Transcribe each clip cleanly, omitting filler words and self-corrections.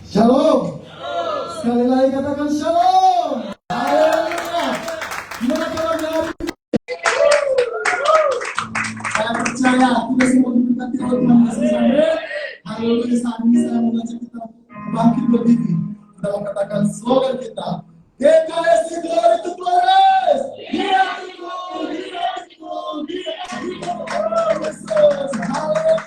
Shalom. Sekali lagi katakan shalom. Haleluya. Gimana kabarnya? Saya percaya kita semua diberkati oleh Tuhan Yesus. Amin. Haleluya. Saat ini saya mengajak kita bangkit berdiri. Kita katakan slogan kita. GKSI Glory to Glorious. Dia itu. Yesus. Haleluya.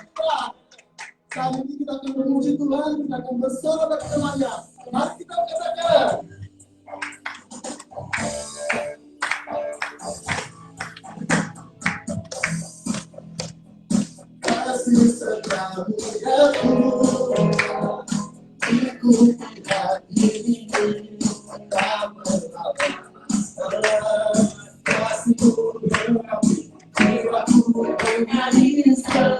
Saat ini kita akan memuji Tuhan, kita akan bersorak dan bermaya. Mari kita katakan. Kasih setiamu ya Tuhan, ikuti hati ini, tak berhenti. Kasihmu berkati, jiwaku menjadi segar.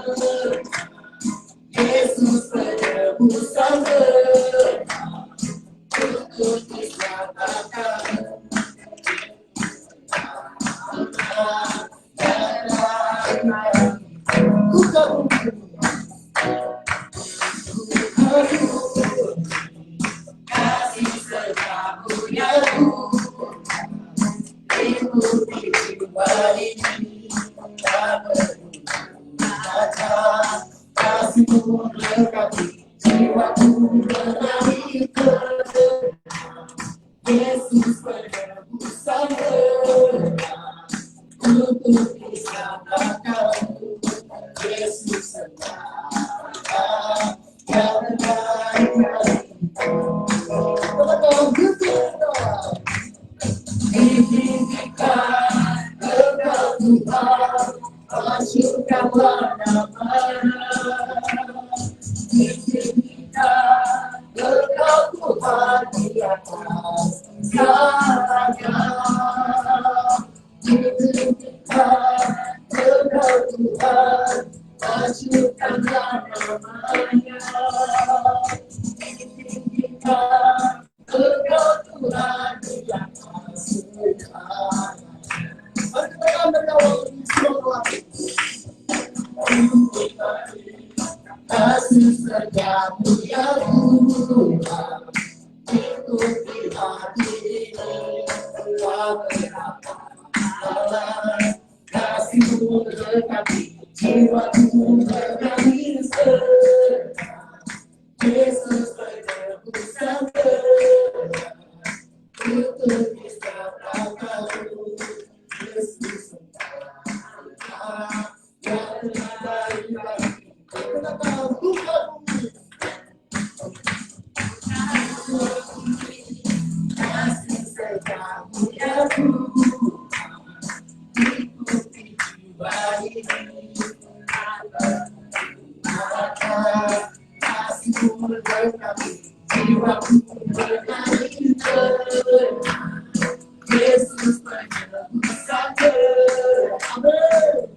Yesus penebus saya, untuk diselamatkan. Kasih setiamu ya Tuhan, ikuti jiwa ini, tak berhenti. Kasihmu berkati, jiwaku menjadi segar. Yesus penebus saya, untuk diselamatkan. Yesus selamat, yang terbaik. Izinkan Engkau Tuhan, hancurkanlah nama-Nya. Izinkan Engkau Tuhan di atas segalanya. Izinkan Engkau Tuhan, hancurkanlah nama-Nya. Izinkan Engkau Tuhan di atas segalanya. Mari kita akan berkawal di seluruh kasih setiamu ya Tuhan, ikuti hati ini, tak berhenti. Kasihmu berkati, jiwaku menjadi segar. Yesus penebus saya, untuk diselamatkan. Yesus selamat, yang terbaik. Kita tahu buka bumi. Kasih setiamu ya Tuhan, ikuti jiwa ini, kasihmu berkati, jiwaku menjadi segar. Yesus penebus saya. Amin.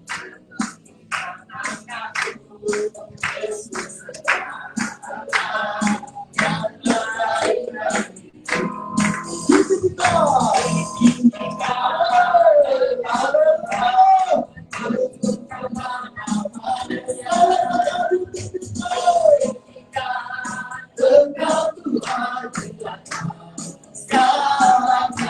Yesus Engkau Tuhan, segalanya.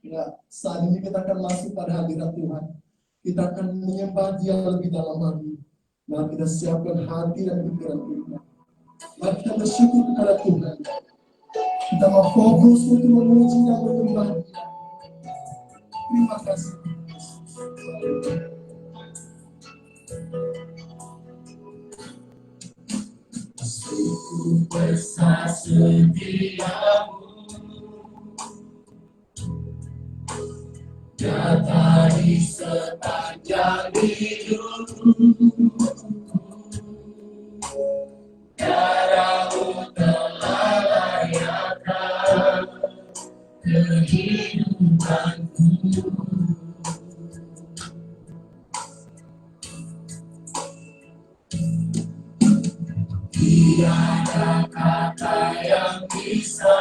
Ya, saat ini kita akan masuk pada hadirat Tuhan. Kita akan menyembah Dia lebih dalam lagi. Mari kita siapkan hati dan pikiran kita. Mari kita bersyukur kepada Tuhan. Kita mau fokus untuk memuji dan menyembah Dia. Terima kasih. Sungguh besar setiamu, nyata di sepanjang hidupku. Darahmu telah layakkan kehidupanku. Tiada kata yang bisa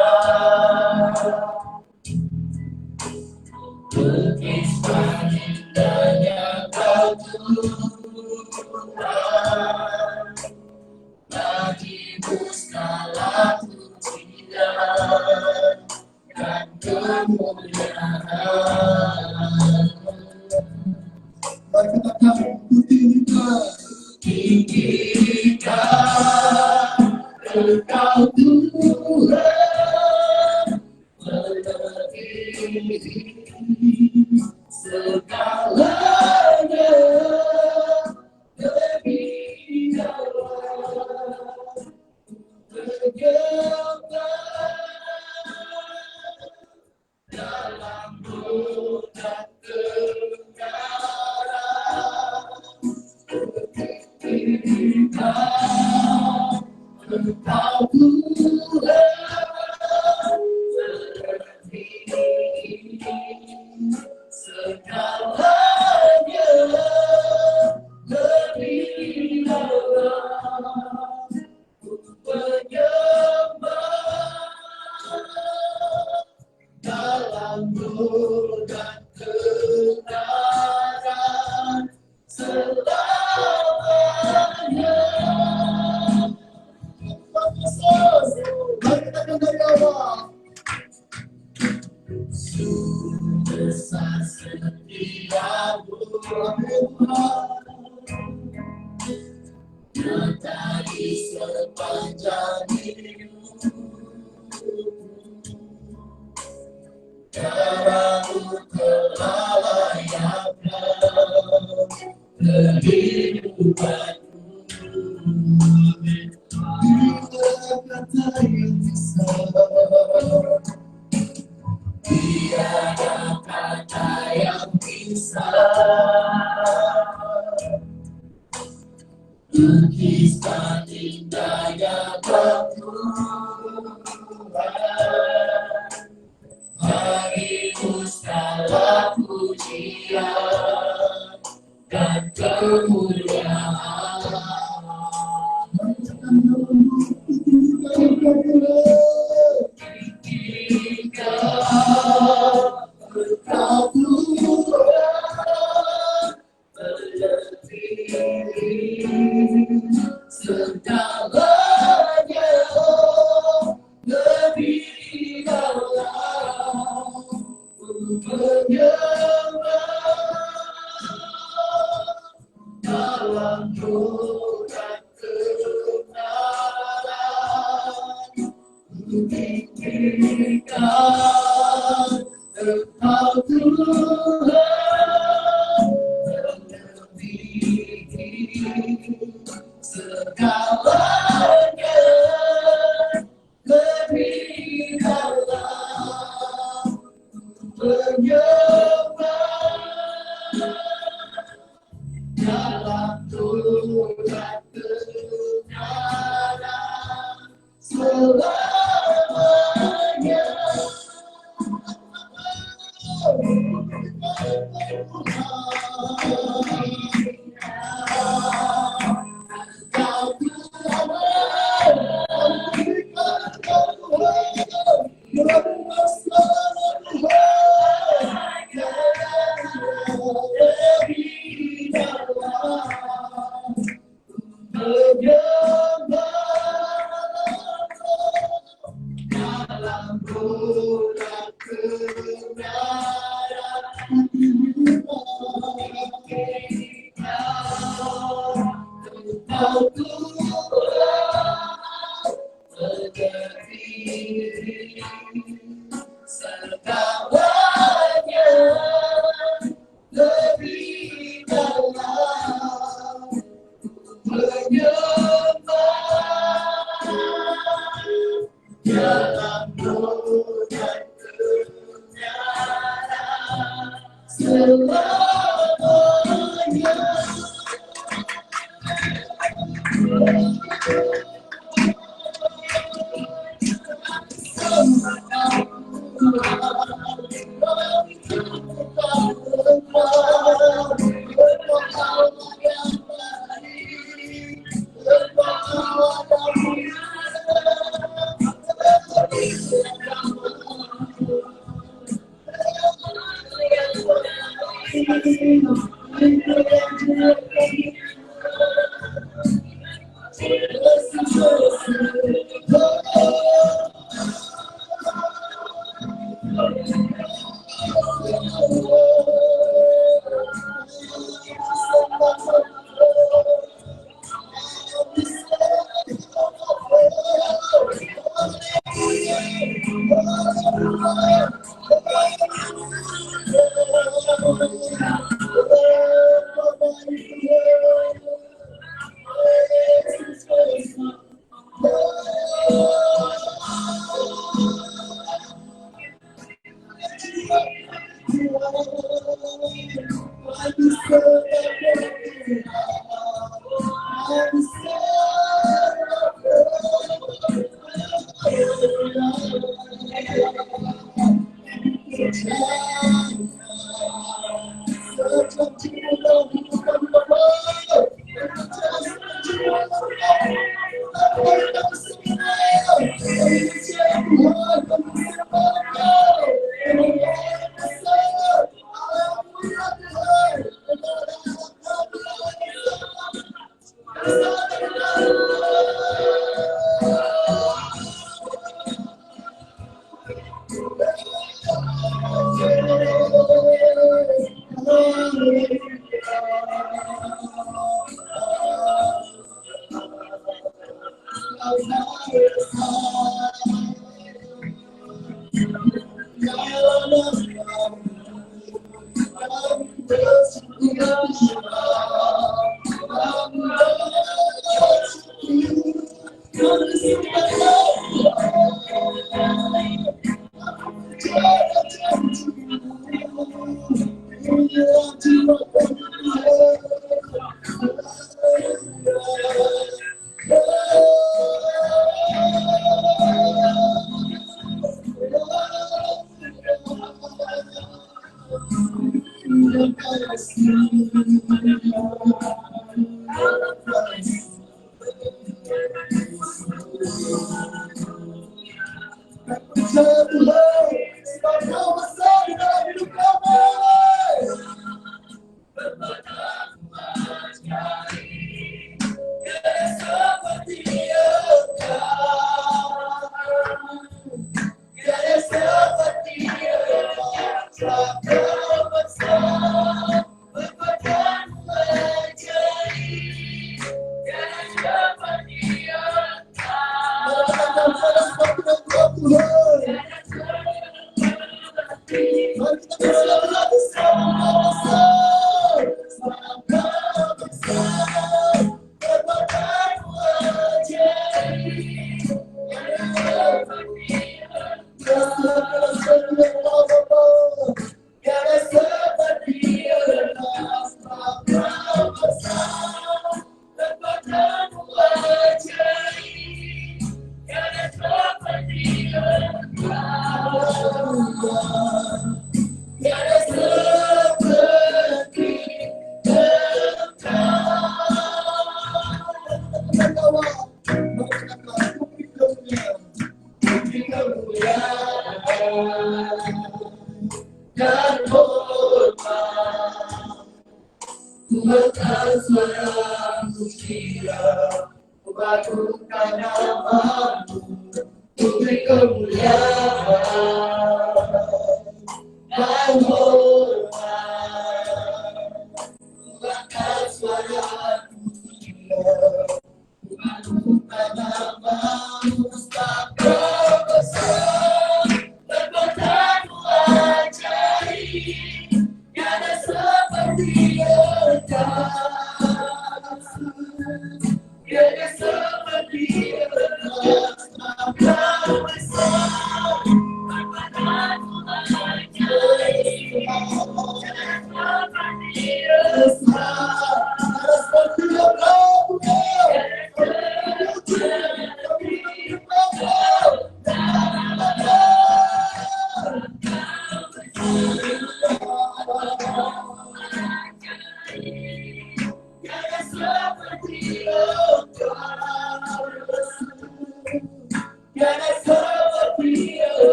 lukiskan indahnya Kau Tuhan. Bagimu segala pujian dan kemuliaan. Mari kita katakan tinggikan Engkau Tuhan, melebihi segalanya, lebih dalam bergetar dalam bulan kebenaran. Engkau Tuhan, melebihi segalanya, lebih dalam menyembah dalam bulan kebenaran selamanya. Mari kita dari awal. Sungguh besar setiamu, nyata di sepanjang hidupku. Darahmu telah layakkan kehidupanku. Tiada kata yang bisa, tiada kata yang bisa lukiskan indahnya Kau Tuhan. Bagimu segala pujian dan kemuliaan. Engkau Tuhan, melebihi segalanya, lebih dalam menyembah dalam bulan kebenaran. Tinggikan Engkau Tuhan, melebihi segalanya, lebih dalam menyembah dalam bulan kebenaran selamanya. Dalam bulan kebenaran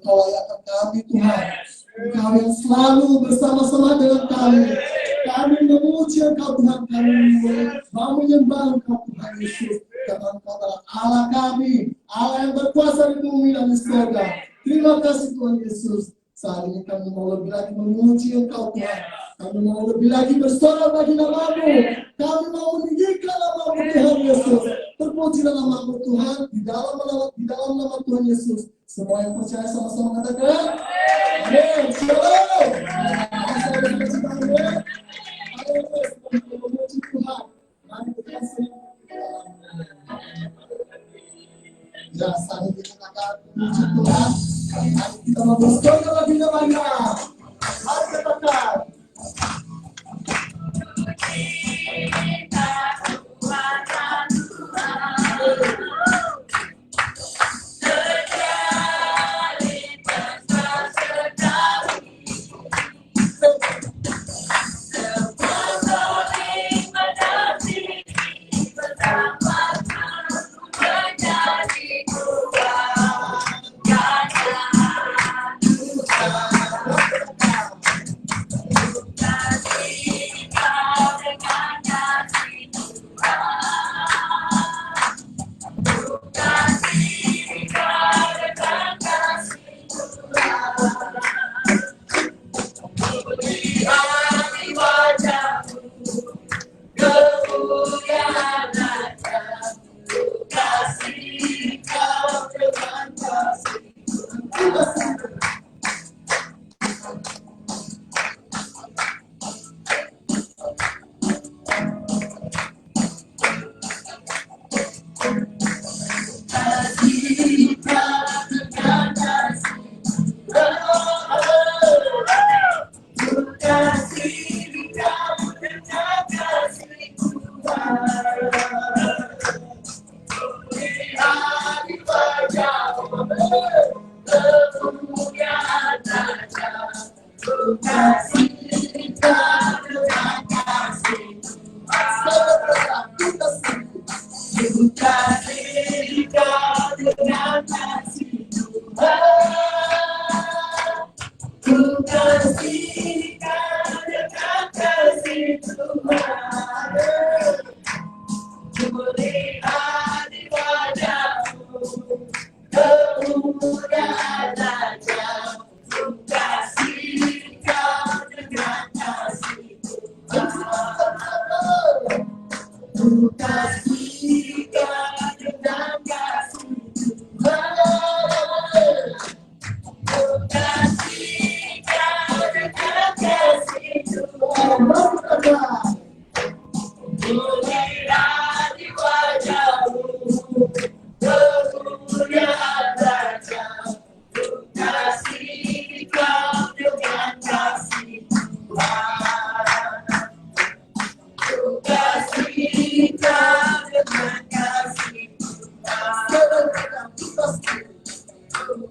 Engkau layak kami Tuhan. Engkau yang selalu bersama-sama dengan kami. Kami memuji Engkau Tuhan kami, mau menyembah Engkau Tuhan Yesus. Karena Engkau adalah Allah kami, Allah yang berkuasa di bumi dan di surga. Terima kasih Tuhan Yesus. Saat ini kami mau lebih lagi memuji Engkau Tuhan. Kami mau lebih lagi bersorak bagi nama-Mu. Kami mau meninggikan nama-Mu Tuhan Yesus. Terpujilah nama-Mu Tuhan di dalam nama Tuhan Yesus. Semua yang percaya sama-sama katakan amin. Shalom. Memuji Tuhan. Mari kita ya, saat ini kita akan memuji Tuhan. Mari kita mau bersorak bagi nama-Nya. Mari katakan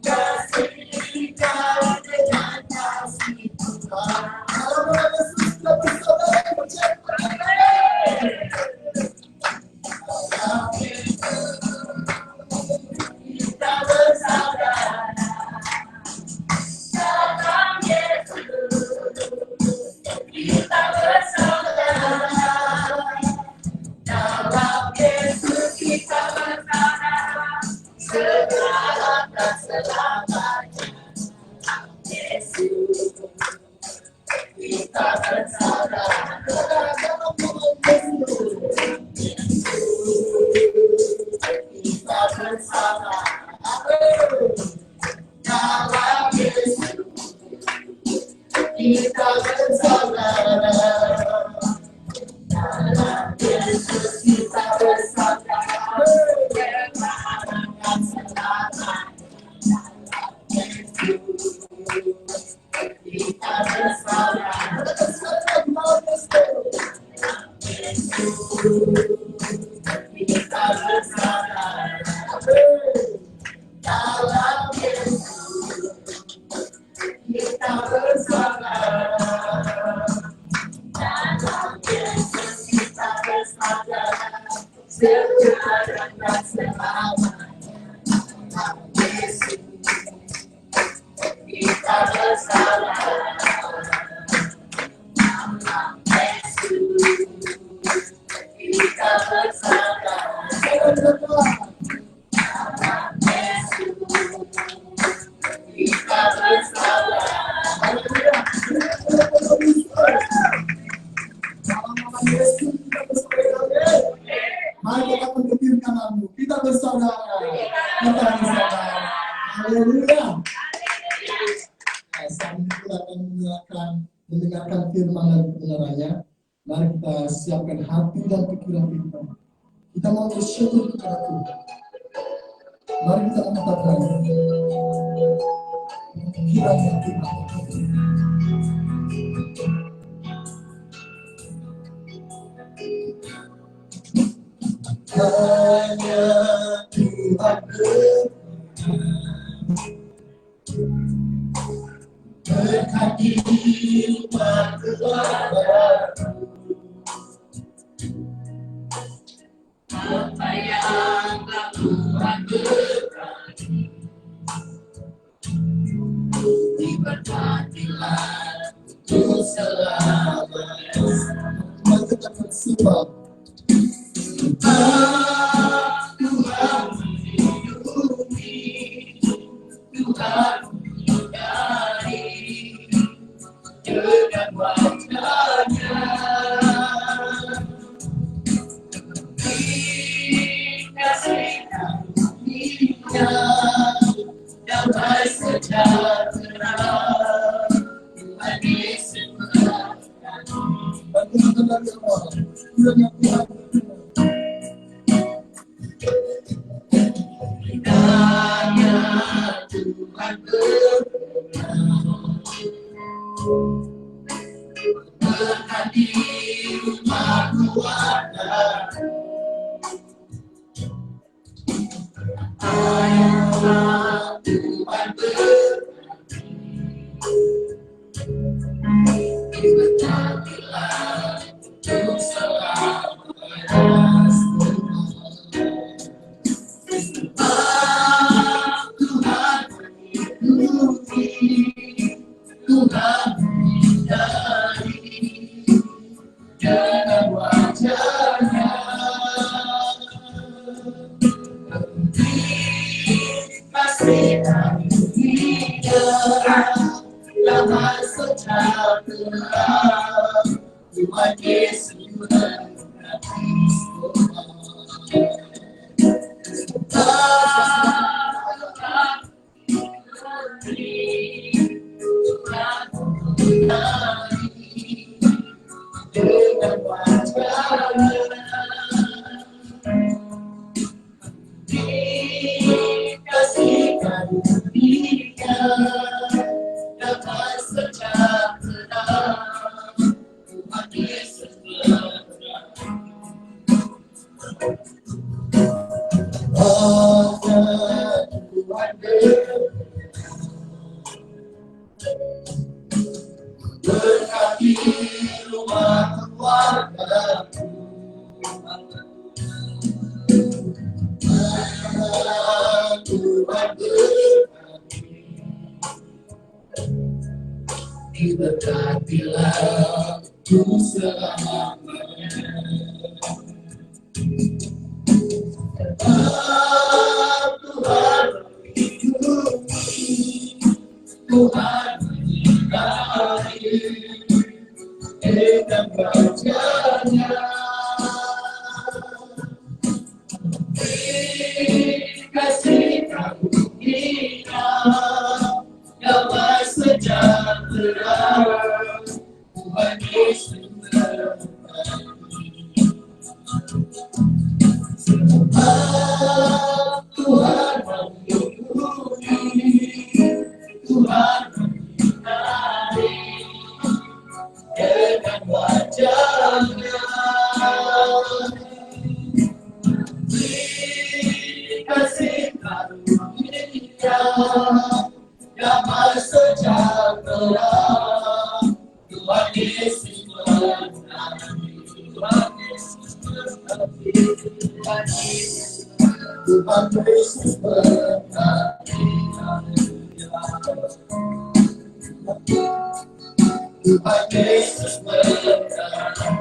kasih kau dengan kasih Tuhan. Kalau Yesus sudah bersaudara kita bersaudara. Dalam Yesus kita bersaudara. Dalam Yesus kita bersaudara. Sekarang dan selamanya. Yesus kita bersaudara. Dalam Yesus kita bersaudara. Dalam Yesus kita bersaudara. Dalam Yesus kita bersaudara. Sekarang selamanya. Yesus kita bersaudara. Kita bersaudara. Dalam Yesus kita bersaudara. Dalam Yesus kita bersaudara. Sekarang dan selamanya. Yesus kita bersaudara. Dalam Yesus kita bersaudara. Dalam Yesus kita bersaudara. Mari kita menggembirakan namamu. Kita bersaudara. Kita bersaudara. Haleluya. Saat ini kita akan mendengarkan firman dan kebenarannya. Mari kita siapkan hati dan pikiran kita. Kita mau bersyukur kepada Tuhan. Mari kita mengatakan kiranya Tuhan. Hanya Tuhan berkati umat keluarga. Apa yang telah Tuhan berkati, diberkatilah untuk selamanya. Mari kita bersumpah. Tuhan melindungi, Tuhan menghindari dengan wajah-Nya. Kasih karunia, damai sejahtera, Tuhan Yesus berkati. Bagaimana Allah, kiranya Tuhan kiranya Tuhan berkati umat keluarga. Ayah Tuhan berkati, diberkatilah untuk selamanya. Tuhan melindungi, Tuhan menghindari dengan wajah-Nya. Kasih karunia, damai sejahtera, Tuhan Yesus berkati semua. Dengan wajah-Nya, dikasih karunia, damai sejahtera, Tuhan Yesus berkati. diberkatilah untuk selamanya. Tuhan melindungi, Tuhan menyertai dengan wajah-Nya. Kasih karunia damai sejahtera Tuhan Yesus berkati. Tuhan melindungi, Tuhan menyertai dengan wajah-Nya. Kasih karunia damai sejahtera Tuhan Yesus berkati. Tuhan Yesus berkati. Tuhan Yesus berkati. Tuhan Yesus berkati.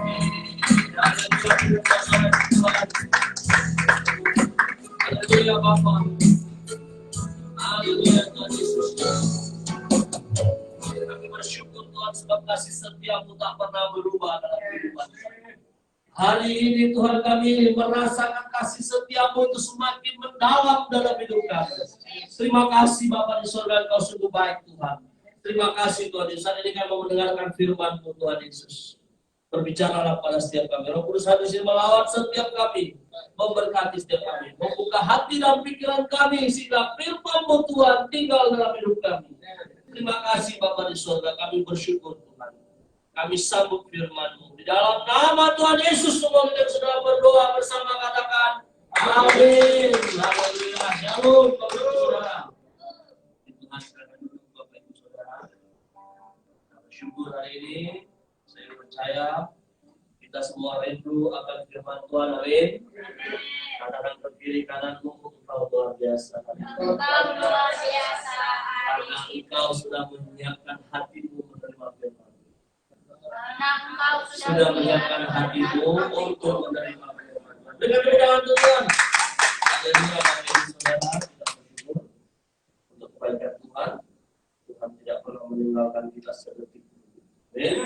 Haleluya Bapa. Haleluya Tuhan Yesus. Kami bersyukur Tuhan sebab kasih setia-Mu tak pernah berubah dalam kehidupan. Hari ini Tuhan kami merasakan kasih setia-Mu itu semakin mendalam dalam hidup kami. Terima kasih Bapa di surga, Engkau sungguh baik Tuhan. Terima kasih Tuhan. Di saat ini kami mau mendengarkan firman-Mu Tuhan Yesus. Berbicaralah pada setiap kami. Roh Kudus hadir melawat setiap kami, memberkati setiap kami, membuka hati dan pikiran kami sehingga firman-Mu Tuhan tinggal dalam hidup kami. Terima kasih Bapa di surga, kami bersyukur Tuhan. Kami sambut firman-Mu. Di dalam nama Tuhan Yesus semua kita sudah berdoa bersama, katakan amin. Haleluya. Shalom Bapak Ibu Saudara. Tuhan silakan duduk Bapak Ibu Saudara. Kita bersyukur hari ini. Saya percaya kita semua rindu akan firman Tuhan. Amin. Katakan ke kiri kananmu, engkau luar biasa. Engkau luar biasa. Karena engkau sudah menyiapkan hatimu menerima firman. Sudah menyiapkan hatimu untuk menerima firman. Dengan tangan Tuhan. Haleluya Bapak Ibu Saudara, kita bersyukur untuk kebaikan Tuhan. Tuhan tidak pernah meninggalkan kita sedetik. Amin.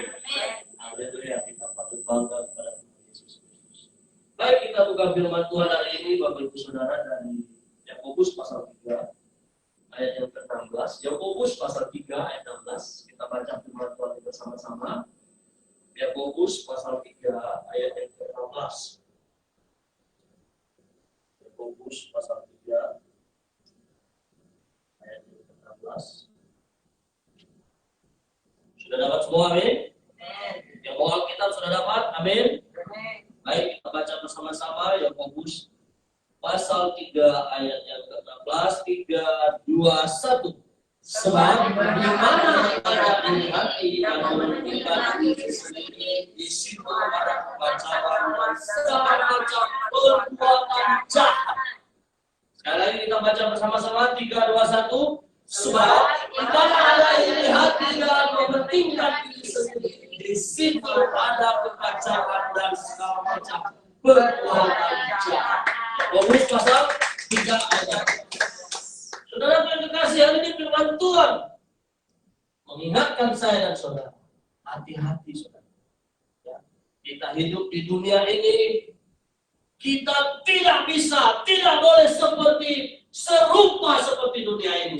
Haleluya, kita patut bangga kepada Tuhan Yesus Kristus. Baik, kita buka firman Tuhan hari ini Bapak Ibu Saudara dari Yakobus pasal 3 ayat yang ke-16. Yakobus pasal 3 ayat 16. Kita baca firman Tuhan bersama-sama. Yakobus pasal 3 ayat yang ke-16. Yakobus pasal 3 ayat yang ke-16. Sudah dapat semua, amin? Yang mau Alkitab sudah dapat, amin? Baik, kita baca bersama-sama Yakobus pasal 3 ayat yang ke-16. 3, 2, 1. Sebab di mana ada di hati yang mementingkan diri sendiri, di situ ada kekacauan dan segala macam perbuatan jahat. Sekali lagi kita baca bersama-sama 3, 2, 1. Sebab di mana ada di hati yang mementingkan diri sendiri, di situ ada kekacauan dan segala macam perbuatan jahat. Yakobus pasal 3 ayat. Saudara yang dikasih, hari ini firman Tuhan mengingatkan saya dan saudara, hati-hati saudara. Ya, kita hidup di dunia ini, kita tidak bisa, tidak boleh serupa seperti dunia ini.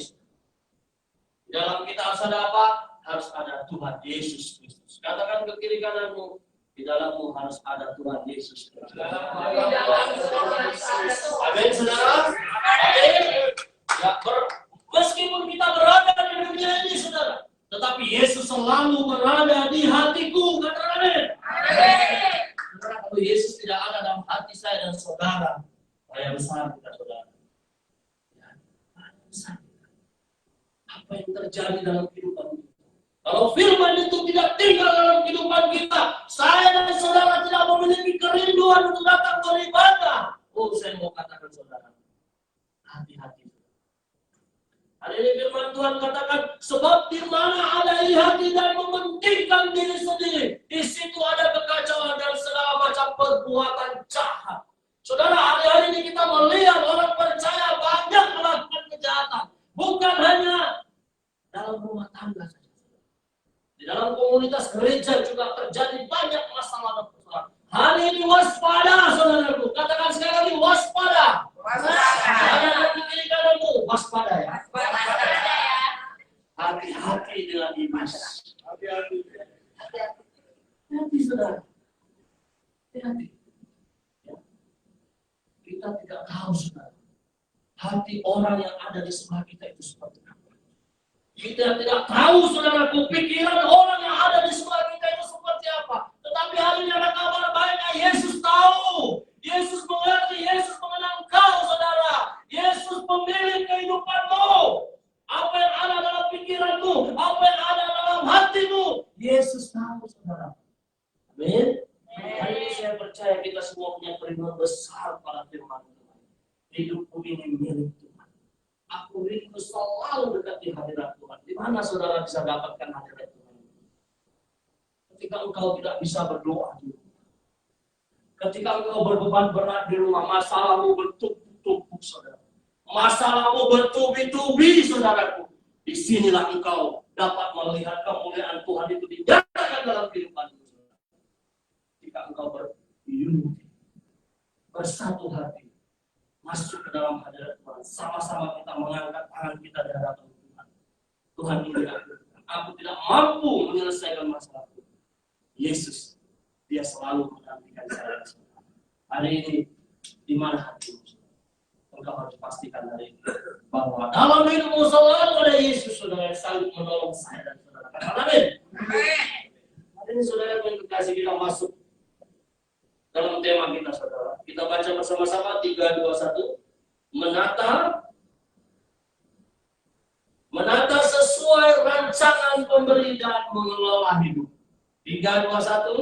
Dalam kita harus ada apa? Harus ada Tuhan Yesus Kristus. Katakan ke kiri kananmu, di dalammu harus ada Tuhan Yesus Kristus. Amin saudara. Amin. Ya, meskipun kita berada di dunia ini saudara, tetapi Yesus selalu berada di hatiku. Katakan amin. Saudara, kalau Yesus tidak ada dalam hati saya dan saudara, bahaya besar kita saudara. Ya, bahaya besar. Apa yang terjadi dalam kehidupan kita? Kalau firman itu tidak tinggal dalam kehidupan kita, saya dan saudara tidak memiliki kerinduan untuk datang beribadah. Oh, saya mau katakan saudara, hati-hati. Hari ini firman Tuhan katakan, sebab di mana ada iri hati dan mementingkan diri sendiri, di situ ada kekacauan dan segala macam perbuatan jahat. Saudara, hari-hari ini kita melihat orang percaya banyak melakukan kejahatan. Bukan hanya dalam rumah tangga saja. Di dalam komunitas gereja juga terjadi banyak masalah dan persoalan. Hari ini waspada, saudaraku. Katakan sekali lagi, waspada. Ada di kiri kananmu, waspada ya. Hati-hati dengan iblis. Hati-hati, saudara. Hati-hati. Kita tidak tahu, saudara, hati orang yang ada di sebelah kita itu seperti apa. Kita tidak tahu, saudaraku, pikiran orang yang ada di sebelah kita itu seperti apa. Tetapi hari ini ada kabar baiknya, Yesus tahu. Yesus mengerti, Yesus mengenal kau, saudara. Yesus pemilik kehidupanmu. Apa yang ada dalam pikiranmu, apa yang ada dalam hatimu, Yesus tahu, saudara. Amin. Hari ini saya percaya kita semua punya kerinduan besar pada firman Tuhan. Hidupku ini milik Tuhan. Aku rindu selalu dekat di hadirat Tuhan. Di mana saudara bisa dapatkan hadirat Tuhan? Ketika engkau tidak bisa berdoa di rumah. Ketika engkau berbeban berat di rumah, masalahmu bertumpuk-tumpuk, saudara. Masalahmu bertubi-tubi, saudaraku. Disinilah engkau dapat melihat kemuliaan Tuhan itu dinyatakan dalam kehidupanmu. Jika engkau berunity, bersatu hati, masuk ke dalam hadirat Tuhan, sama-sama kita mengangkat tangan kita di hadapan Tuhan. Tuhan ini aku tidak mampu menyelesaikan masalahku. Yesus, dia selalu menantikan saya. Hari ini, di mana hatimu? Engkau harus pastikan hari ini bahwa dalam hidupmu selalu ada Yesus, saudara, yang sanggup menolong saya dan saudara. Amin. Hari ini saudara yang kekasih, kita masuk dalam tema kita, saudara. Kita baca bersama-sama 3, 2, 1. Menata sesuai rancangan pemberi dan mengelola hidup. 3, 2, 1.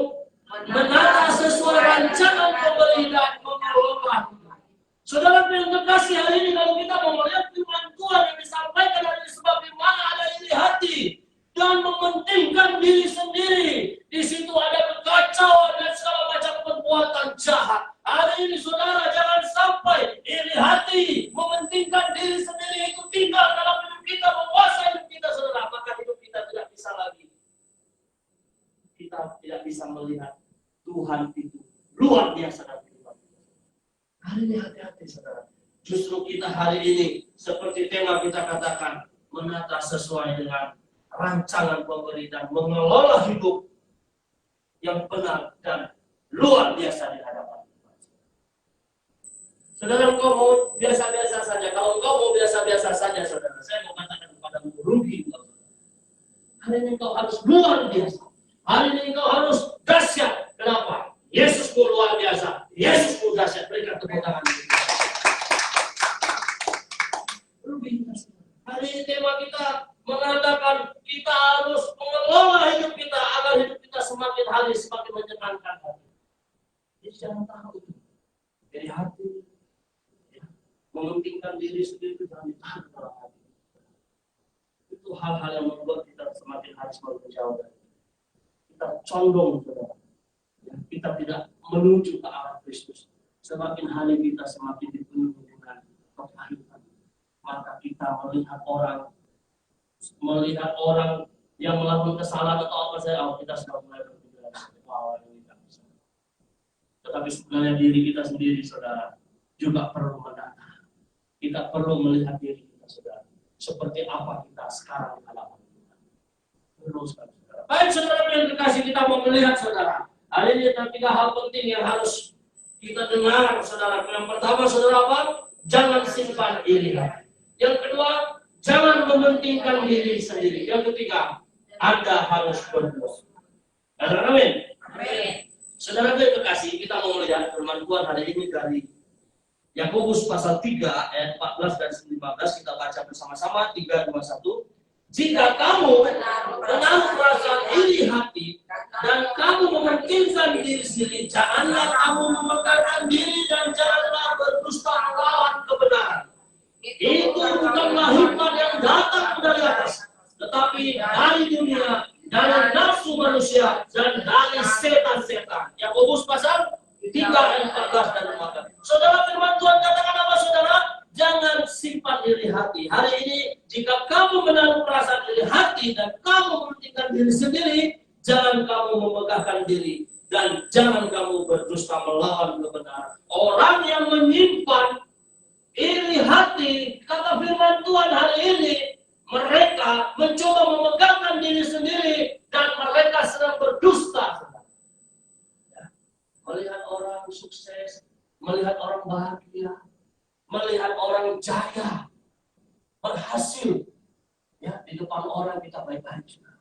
Menata sesuai rancangan pemberi dan mengelola hidup. Saudara yang terkasih, hari ini kalau kita mau melihat firman Tuhan yang disampaikan hari ini, sebab di mana ada iri hati dan mementingkan diri sendiri, di situ ada kekacauan dan segala macam perbuatan jahat. Hari ini saudara, jangan sampai iri hati, mementingkan diri sendiri itu tinggal dalam hidup kita, menguasai hidup kita, saudara. Maka hidup kita tidak bisa lagi. Kita tidak bisa melihat Tuhan itu luar biasa dalam kehidupan kita. Hari ini hati-hati, saudara. Justru kita hari ini, seperti tema kita katakan, menata sesuai dengan rancangan pemberi dan mengelola hidup yang benar dan luar biasa di hadapan Tuhan. Saudara, engkau mau biasa-biasa saja. Kalau engkau mau biasa-biasa saja, saudara, saya mau katakan kepadamu, rugi engkau. Hari ini engkau harus luar biasa. Hari ini engkau harus dahsyat. Kenapa? Yesusku luar biasa. Yesusku dahsyat. Berikan tepuk tangan. Rugi. Hari ini tema kita mengatakan kita harus mengelola hidup kita agar hidup kita semakin hari semakin menyenangkan hati. Jadi jangan tahu itu dari hati, ya, mementingkan diri sendiri itu jangan ditahan dalam hati. Itu hal-hal yang membuat kita semakin hari semakin jauh dari kita condong, saudara. Ya, kita tidak menuju ke arah Kristus. Semakin hari kita semakin dipenuhi dengan kepahitan. Maka kita melihat orang yang melakukan kesalahan atau apa saja, kita sudah mulai berpikir, wow, ini tidak bisa. Tetapi sebenarnya diri kita sendiri, saudara, juga perlu mendata. Kita perlu melihat diri kita, saudara, seperti apa kita sekarang di hadapan Tuhan. Perlu sekali, saudara. Baik, saudara yang terkasih, kita mau melihat, saudara. Hari ini ada 3 hal penting yang harus kita dengar, saudara. Yang pertama, saudara, apa? Jangan simpan iri hati. Yang kedua, jangan mementingkan diri sendiri. Yang ketiga, Anda harus berdoa. Amin. Saudara yang terkasih, kita mau melihat firman Tuhan hari ini dari Yakobus pasal 3 ayat 14 dan 15. Kita baca bersama-sama 3, 2, 1. Jika kamu menaruh perasaan iri hati dan kamu mementingkan diri sendiri, janganlah kamu memegahkan diri dan janganlah berdusta melawan kebenaran. Itu bukanlah hikmat yang datang dari atas, tetapi dari dunia, dari nafsu manusia, dan dari setan-setan. Yakobus pasal 3 ayat 14 dan 15. Saudara, firman Tuhan katakan apa, saudara? Jangan simpan iri hati. Hari ini, jika kamu menaruh perasaan iri hati dan kamu mementingkan diri sendiri, jangan kamu memegahkan diri dan jangan kamu berdusta melawan kebenaran. Orang yang menyimpan iri hati, kata firman Tuhan hari ini, mereka mencoba memegahkan diri sendiri dan mereka sedang berdusta. Melihat orang sukses, melihat orang bahagia, melihat orang jaya, berhasil, ya di depan orang kita baik-baik juga.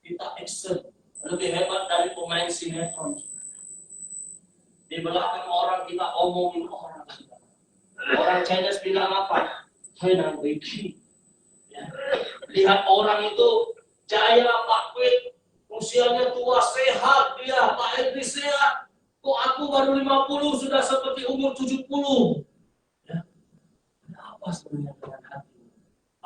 Kita excel, lebih hebat dari pemain sinetron. Di belakang orang kita omongin orang. Orang Chinese bilang apa? China Wiki. Ya. Lihat orang itu jaya, Pak Kwit, usianya tua, sehat dia, Pak Henry sehat. Kok aku baru 50 sudah seperti umur 70? Ya. Ada apa sebenarnya dengan hati?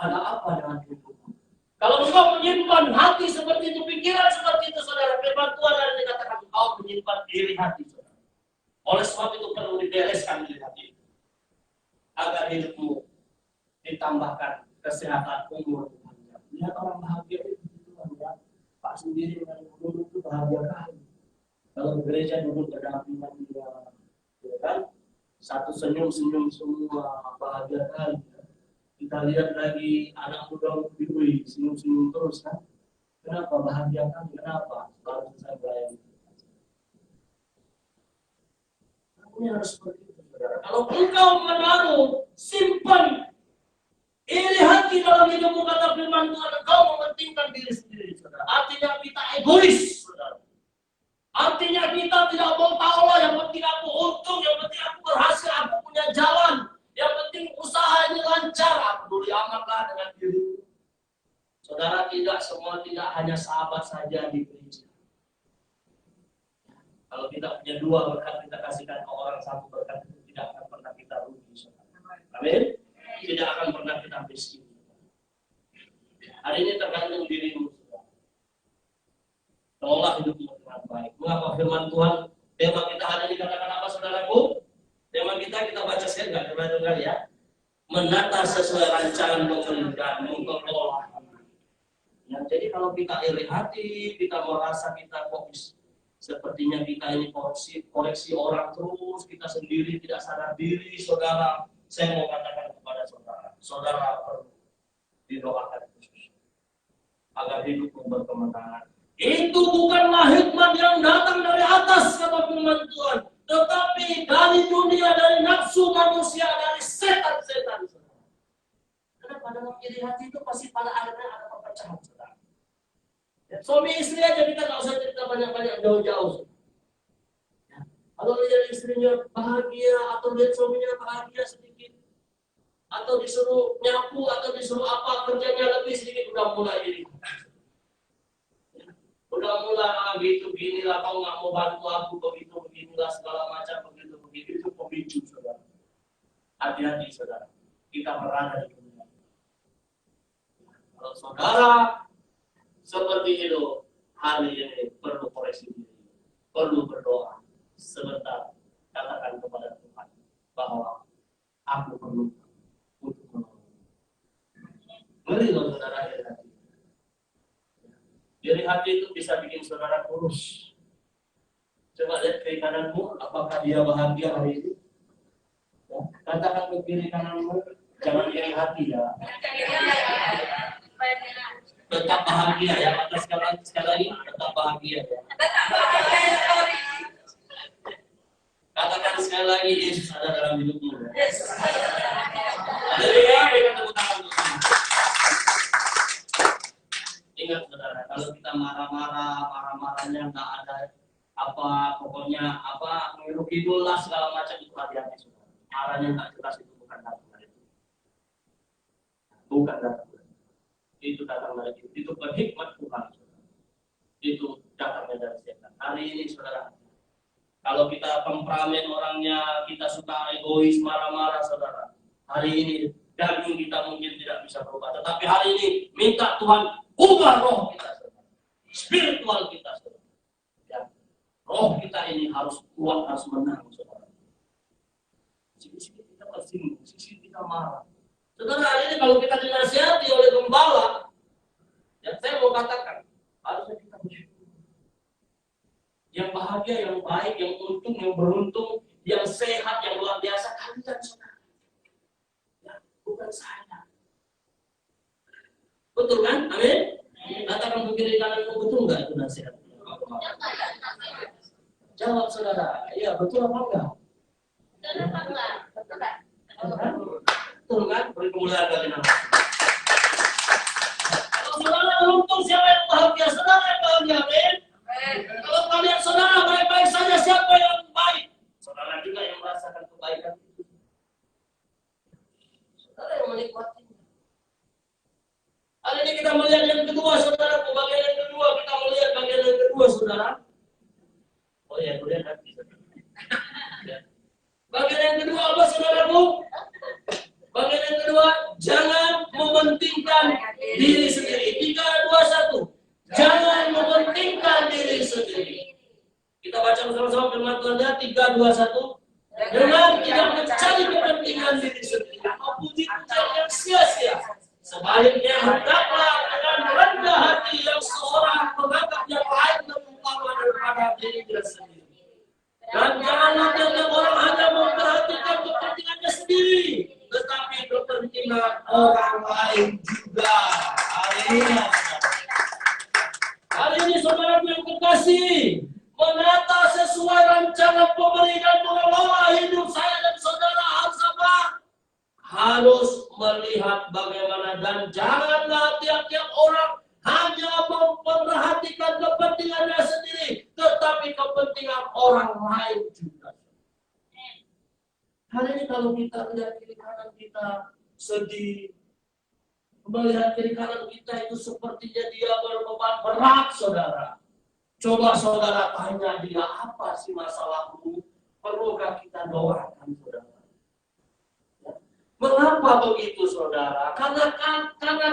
Ada apa dengan hidupmu? Kalau engkau menyimpan hati seperti itu, pikiran seperti itu, saudara, firman Tuhan ada dikatakan engkau menyimpan iri hati, saudara. Oleh sebab itu perlu dibereskan iri hati, agar hidupmu ditambahkan kesehatan, umur panjang. Lihat orang bahagia itu, ya. Pak sendiri dengan dulu itu bahagia kali. Kalau gereja dulu berdampingan dia, ya kan? Satu senyum-senyum semua, bahagia kali. Ya. Kita lihat lagi anak muda lebih senyum-senyum terus kan? Kenapa bahagia kan? Kenapa? Baru saya bayang. Ini harus seperti itu, saudara. Kalau engkau menaruh, simpan iri hati dalam hidupmu, kata firman Tuhan, engkau mementingkan diri sendiri, saudara. Artinya kita egois, saudara. Artinya kita tidak mau tahu lah, yang penting aku untung, yang penting aku berhasil, aku punya jalan. Yang penting usaha ini lancar, aku peduli amatlah dengan diri. Saudara, tidak semua, tidak hanya sahabat saja di gereja. Kalau kita punya 2 berkat, kita kasihkan ke orang 1 berkat, itu tidak akan pernah kita rugi, saudara. Amin. Tidak akan pernah kita miskin. Hari ini tergantung dirimu, saudara. Tolonglah hidupmu dengan baik. Mengapa firman Tuhan, tema kita hari ini katakan apa, saudaraku? Tema kita baca sekali, dengar ya. Menata sesuai rancangan pemerintah, mengelola. Ya, jadi kalau kita iri hati, kita merasa kita kok sepertinya kita ini koreksi orang terus, kita sendiri tidak sadar diri, saudara. Saya mau katakan kepada saudara, saudara perlu didoakan khusus agar hidupmu berkemenangan. Itu bukanlah hikmat yang datang dari atas, kata firman Tuhan, tetapi dari dunia, dari nafsu manusia, dari setan-setan. Kenapa dalam iri hati itu pasti pada akhirnya ada perpecahan, saudara. Ya, suami istri aja kita nggak usah cerita banyak-banyak jauh-jauh. Ya, kalau lihat istrinya bahagia atau lihat suaminya bahagia sedikit, atau disuruh nyapu atau disuruh apa kerjanya lebih sedikit, udah mulai iri. Udah mulai gitu ginilah, kau nggak mau bantu aku begitu beginilah segala macam begitu itu pemicu, saudara. Hati-hati, saudara, kita berada di dunia. Kalau saudara seperti itu, hari ini perlu koreksi diri, perlu berdoa sebentar, katakan kepada Tuhan bahwa aku perlu untuk menolong. Ngeri loh, saudara, iri hati. Iri hati itu bisa bikin saudara kurus. Coba lihat kiri kananmu, apakah dia bahagia hari ini? Ya, katakan ke kiri kananmu, jangan iri hati ya. Tetap bahagia ya, atas sekali lagi, tetap bahagia ya. Katakan sekali lagi, Yesus ada dalam hidupmu. Haleluya, berikan tepuk tangan untuk Tuhan. Ingat, saudara, kalau kita marah-marahnya nggak ada apa, pokoknya apa, mengiru kidul lah segala macam, itu hati-hati, saudara. Marahnya nggak jelas, itu bukan datang dari Tuhan. Bukan datang dari Tuhan. Itu datang dari Tuhan. Itu berhikmat Tuhan, saudara. Itu datangnya dari setan. Hari ini, saudara, kalau kita temperamen orangnya, kita suka egois, marah-marah, saudara, Hari ini daging kita mungkin tidak bisa berubah, tetapi hari ini minta Tuhan ubah roh kita, spiritual kita, saudara. Ya. Roh kita ini harus kuat, harus menang, saudara. Sisi kita tersinggung, sisi kita marah. Saudara, hari ini kalau kita dinasihati oleh gembala, ya saya mau katakan, harusnya kita bersyukur. Yang bahagia, yang baik, yang untung, yang beruntung, yang sehat, yang luar biasa, kalian saudara. Bukan saya. Betul kan? Amin? Katakan ke kiri kananmu, betul nggak itu nasihat? Jawab saudara. Iya, betul apa enggak? Betul apa enggak? Betul kan? Betul kan? Beri kemuliaan bagi nama. Kalau saudara beruntung, siapa yang bahagia? Saudara yang bahagia, amin? Kalau kalian saudara baik-baik saja, siapa yang baik? Saudara juga yang merasakan kebaikan. Saudara yang menikmatinya. Hari ini kita melihat yang kedua, saudara. Bagian yang kedua, kita melihat bagian yang kedua, saudara. Oh ya, kemudian nanti. Ya. Bagian yang kedua apa, saudaraku? Bagian yang kedua, jangan mementingkan diri sendiri. 3, 2, 1. Jangan mementingkan diri sendiri. Kita baca bersama-sama firman Tuhan-nya. 3, 2, 1. Dengan tidak mencari kepentingan diri sendiri atau puji-pujian yang sia-sia. Sebaliknya hendaklah dengan rendah hati yang seorang menganggap yang lain lebih utama daripada dirinya sendiri. Dan janganlah tiap orang hanya memperhatikan kepentingannya sendiri, tetapi kepentingan orang lain juga. Haleluya. Hari ini saudara yang kekasih, menata sesuai rancangan pemberian mengelola hidup saya dan saudara harus apa? Harus melihat bagaimana, dan janganlah tiap-tiap orang hanya memperhatikan kepentingannya sendiri, tetapi kepentingan orang lain juga. Hari ini kalau kita lihat kiri kanan kita sedih, melihat kiri kanan kita itu sepertinya dia berbeban berat, saudara. Coba saudara tanya dia, apa sih masalahmu? Perlukah kita doakan, saudara? Ya. Mengapa begitu, saudara? Karena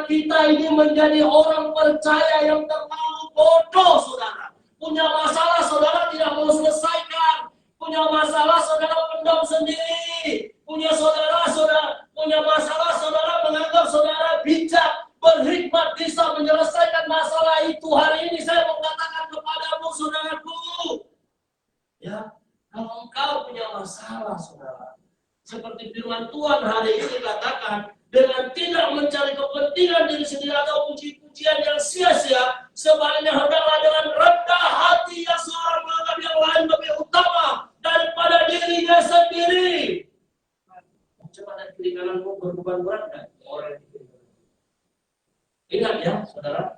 kita ini menjadi orang percaya yang terlalu bodoh, saudara. Punya masalah, saudara tidak mau selesaikan. Punya masalah, saudara pendam sendiri. Punya masalah, saudara menganggap saudara bijak, berhikmat, bisa menyelesaikan masalah itu. Hari ini saya mau katakan kepadamu, saudaraku, ya, kalau engkau punya masalah, saudara, seperti firman Tuhan hari ini katakan, dengan tidak mencari kepentingan diri sendiri atau puji-pujian yang sia-sia, sebaliknya hendaklah dengan rendah hati yang seorang menganggap yang lain lebih utama daripada dirinya sendiri. Coba lihat kiri kananmu, berbeban berat kan? Orang itu. Ingat ya, saudara.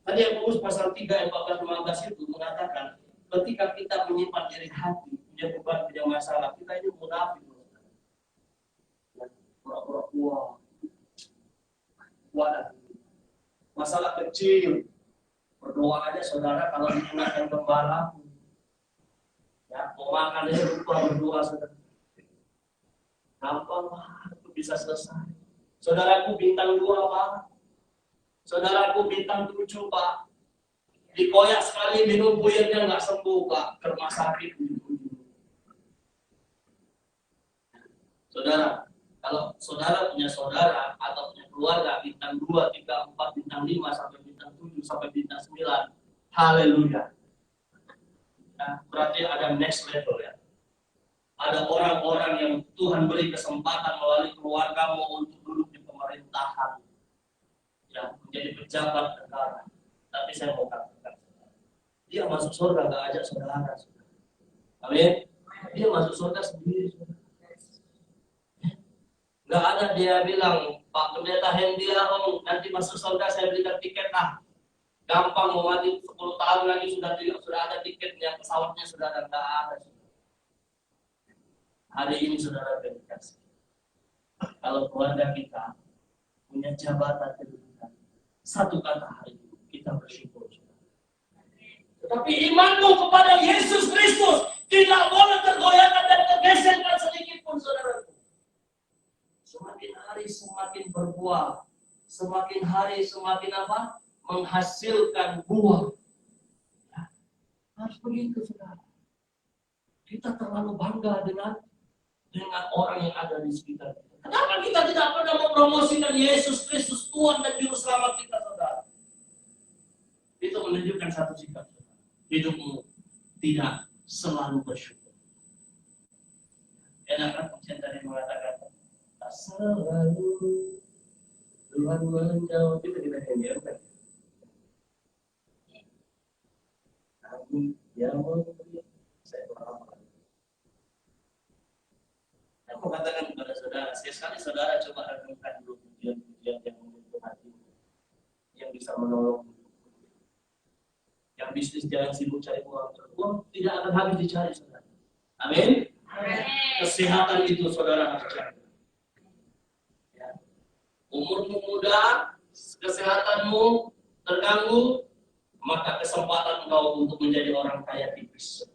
Tadi Yakobus pasal 3 ayat 14-15 itu mengatakan, ketika kita menyimpan diri hati, punya beban, punya masalah, kita ini munafik. Pura-pura kuat. Masalah kecil, berdoa aja saudara kalau digunakan gembala. Ya, mau makan aja lupa berdoa, saudara. Gampang banget bisa selesai. Saudaraku bintang 2 Pak. Saudaraku bintang 7 Pak. Dikoyak sekali minum puyirnya nggak sembuh Pak. Ke rumah sakit. Saudara, kalau saudara punya saudara atau punya keluarga bintang 2, 3, 4, bintang 5 sampai bintang 7 sampai bintang 9. Haleluya. Nah, berarti ada next level ya. Ada orang-orang yang Tuhan beri kesempatan melalui keluargamu untuk duduk di pemerintahan, ya, menjadi pejabat negara. Tapi saya mau katakan, dia masuk surga gak ajak saudara. Amin. Dia masuk surga sendiri. Gak ada dia bilang, Pak Pendeta Hendia, nanti masuk surga saya berikan tiket lah. Gampang, mau mati 10 tahun lagi sudah ada tiketnya, pesawatnya sudah ada. Gak ada. Hari ini saudara berikas. Kalau keluarga kita punya jabatan kedudukan, satu kata hari ini kita bersyukur. Tetapi imanmu kepada Yesus Kristus tidak boleh tergoyahkan dan tergeserkan sedikit pun, saudara. semakin hari semakin berbuah, semakin hari semakin apa? Menghasilkan buah. Ya, harus begitu, saudara. Kita terlalu bangga dengan orang yang ada di sekitar kita. Kenapa kita tidak pernah mempromosikan Yesus Kristus Tuhan dan Juru Selamat kita, saudara? Itu menunjukkan satu sikap, saudara. Hidupmu tidak selalu bersyukur. Enak kan yang tadi mengatakan, tak selalu Tuhan menjawab. Kita nyanyi kan? Aku yang memberi, saya berapa. Saya mau katakan kepada saudara, sekali saudara coba renungkan dulu pujian-pujian yang menyentuh hati, yang bisa menolong, yang bisnis jangan sibuk cari uang tidak akan habis dicari, saudara. Amin. Kesehatan itu saudara harus cari. Ya. Umurmu muda, kesehatanmu terganggu, maka kesempatan engkau untuk menjadi orang kaya tipis.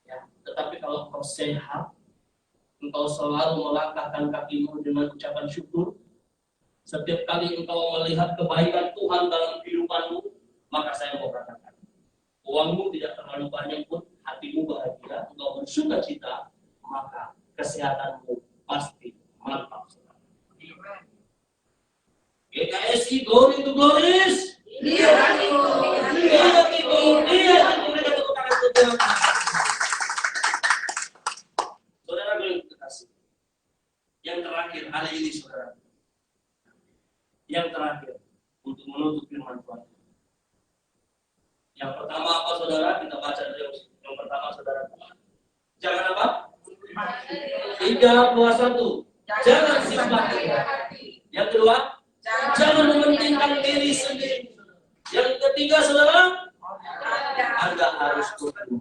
Ya. Tetapi kalau engkau sehat, engkau selalu melangkahkan kakimu dengan ucapan syukur. Setiap kali engkau melihat kebaikan Tuhan dalam kehidupanmu, maka saya mau katakan, uangmu tidak terlalu banyak pun, hatimu bahagia, engkau bersuka cita, maka kesehatanmu pasti mantap. GKSI, glory to glories. Saudara yang terkasih, yang terakhir hari ini, saudara, yang terakhir untuk menutup firman Tuhan. Yang pertama apa, saudara? Kita baca dulu. Yang pertama, saudara, jangan apa? 3, 2, 1. Jangan simpati. Yang kedua, jangan mementingkan diri sendiri. Yang ketiga, saudara, Anda harus berdoa.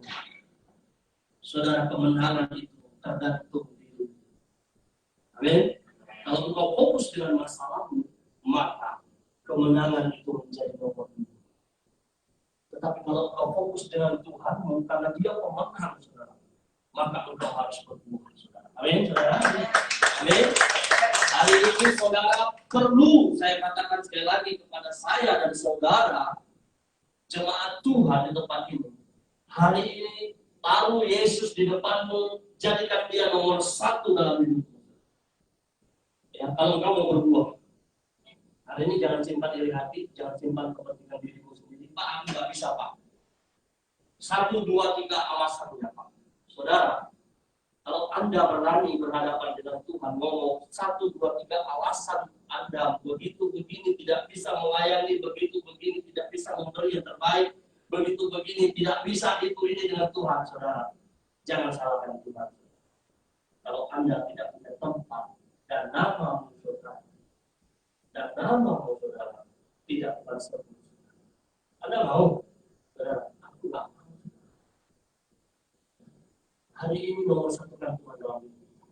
Saudara, kemenangan itu tergantung diri. Amin. Kalau engkau fokus dengan masalahmu, maka kemenangan itu menjadi nomor 1. Tetapi kalau engkau fokus dengan Tuhan, karena Dia pemenang, saudara, maka engkau harus berdoa, saudara. Amin, saudara. Amin. Hari ini saudara perlu, saya katakan sekali lagi kepada saya dan saudara, jemaat Tuhan di tempat ini. Hari ini taruh Yesus di depanmu, jadikan Dia nomor 1 dalam hidupmu. Ya, kalau engkau mau berbuah, hari ini jangan simpan iri hati, jangan simpan kepentingan dirimu sendiri. Pak, aku nggak bisa, Pak. 1, 2, 3 alasannya, Pak. Saudara, kalau Anda berani berhadapan dengan Tuhan, ngomong 1, 2, 3 alasan Anda begitu begini tidak bisa melayani, begitu begini tidak bisa memberi yang terbaik, begitu begini tidak bisa itu ini dengan Tuhan, saudara. Jangan salahkan Tuhan. Kalau Anda tidak punya tempat dan nama saudara, dan nama saudara tidak bersebut, Anda mau, saudara? Aku nggak mau. Hari ini nomor 1 kan Tuhan dalam hidup.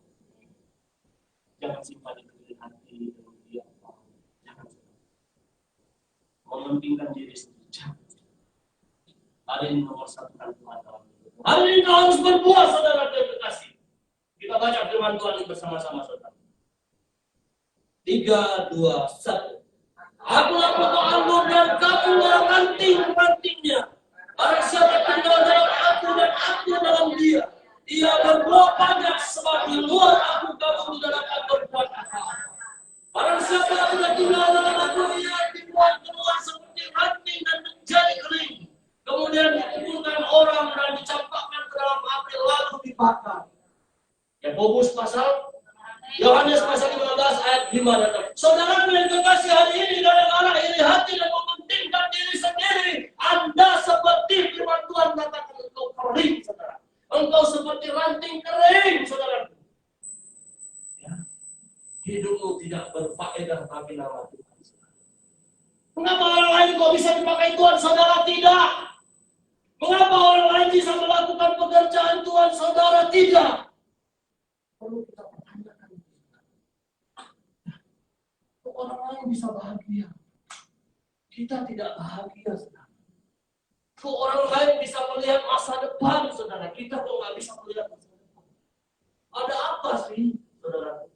Jangan simpan itu di hati, jangan. Mementingkan diri sendiri. Jangan. Hari ini nomor 1 kan Tuhan dalam hidup. Hari ini kau harus berbuah, saudara terkasih. Kita baca firman Tuhan bersama-sama, saudara. 3, 2, 1. Akulah pokok anggur dan kamulah ranting-rantingnya. Barang siapa tinggal dalam aku dan aku dalam dia, ia berbuah banyak sebab di luar aku kamu di dalam aku berbuat akal. Barang siapa tidak tinggal dalam aku, ia dibuat keluar seperti ranting dan menjadi kering. Kemudian dikumpulkan orang dan dicampakkan ke dalam api lalu dibakar. Yakobus Yohanes pasal 15 ayat 5 dan 6. Saudara yang kekasih, hari ini gara-gara iri hati dan mementingkan diri sendiri, Anda seperti firman Tuhan katakan, engkau kering, saudara. Engkau seperti ranting kering, saudara. Ya. Hidupmu tidak berfaedah bagi nama Tuhan. Mengapa orang lain kok bisa dipakai Tuhan, saudara tidak? Mengapa orang lain bisa melakukan pekerjaan Tuhan, saudara tidak? Perlu kita pertanyakan. Kok orang lain bisa bahagia? Kita tidak bahagia, saudara. Kok orang lain bisa melihat masa depan, saudara? Kita kok nggak bisa melihat masa depan? Ada apa sih, saudara?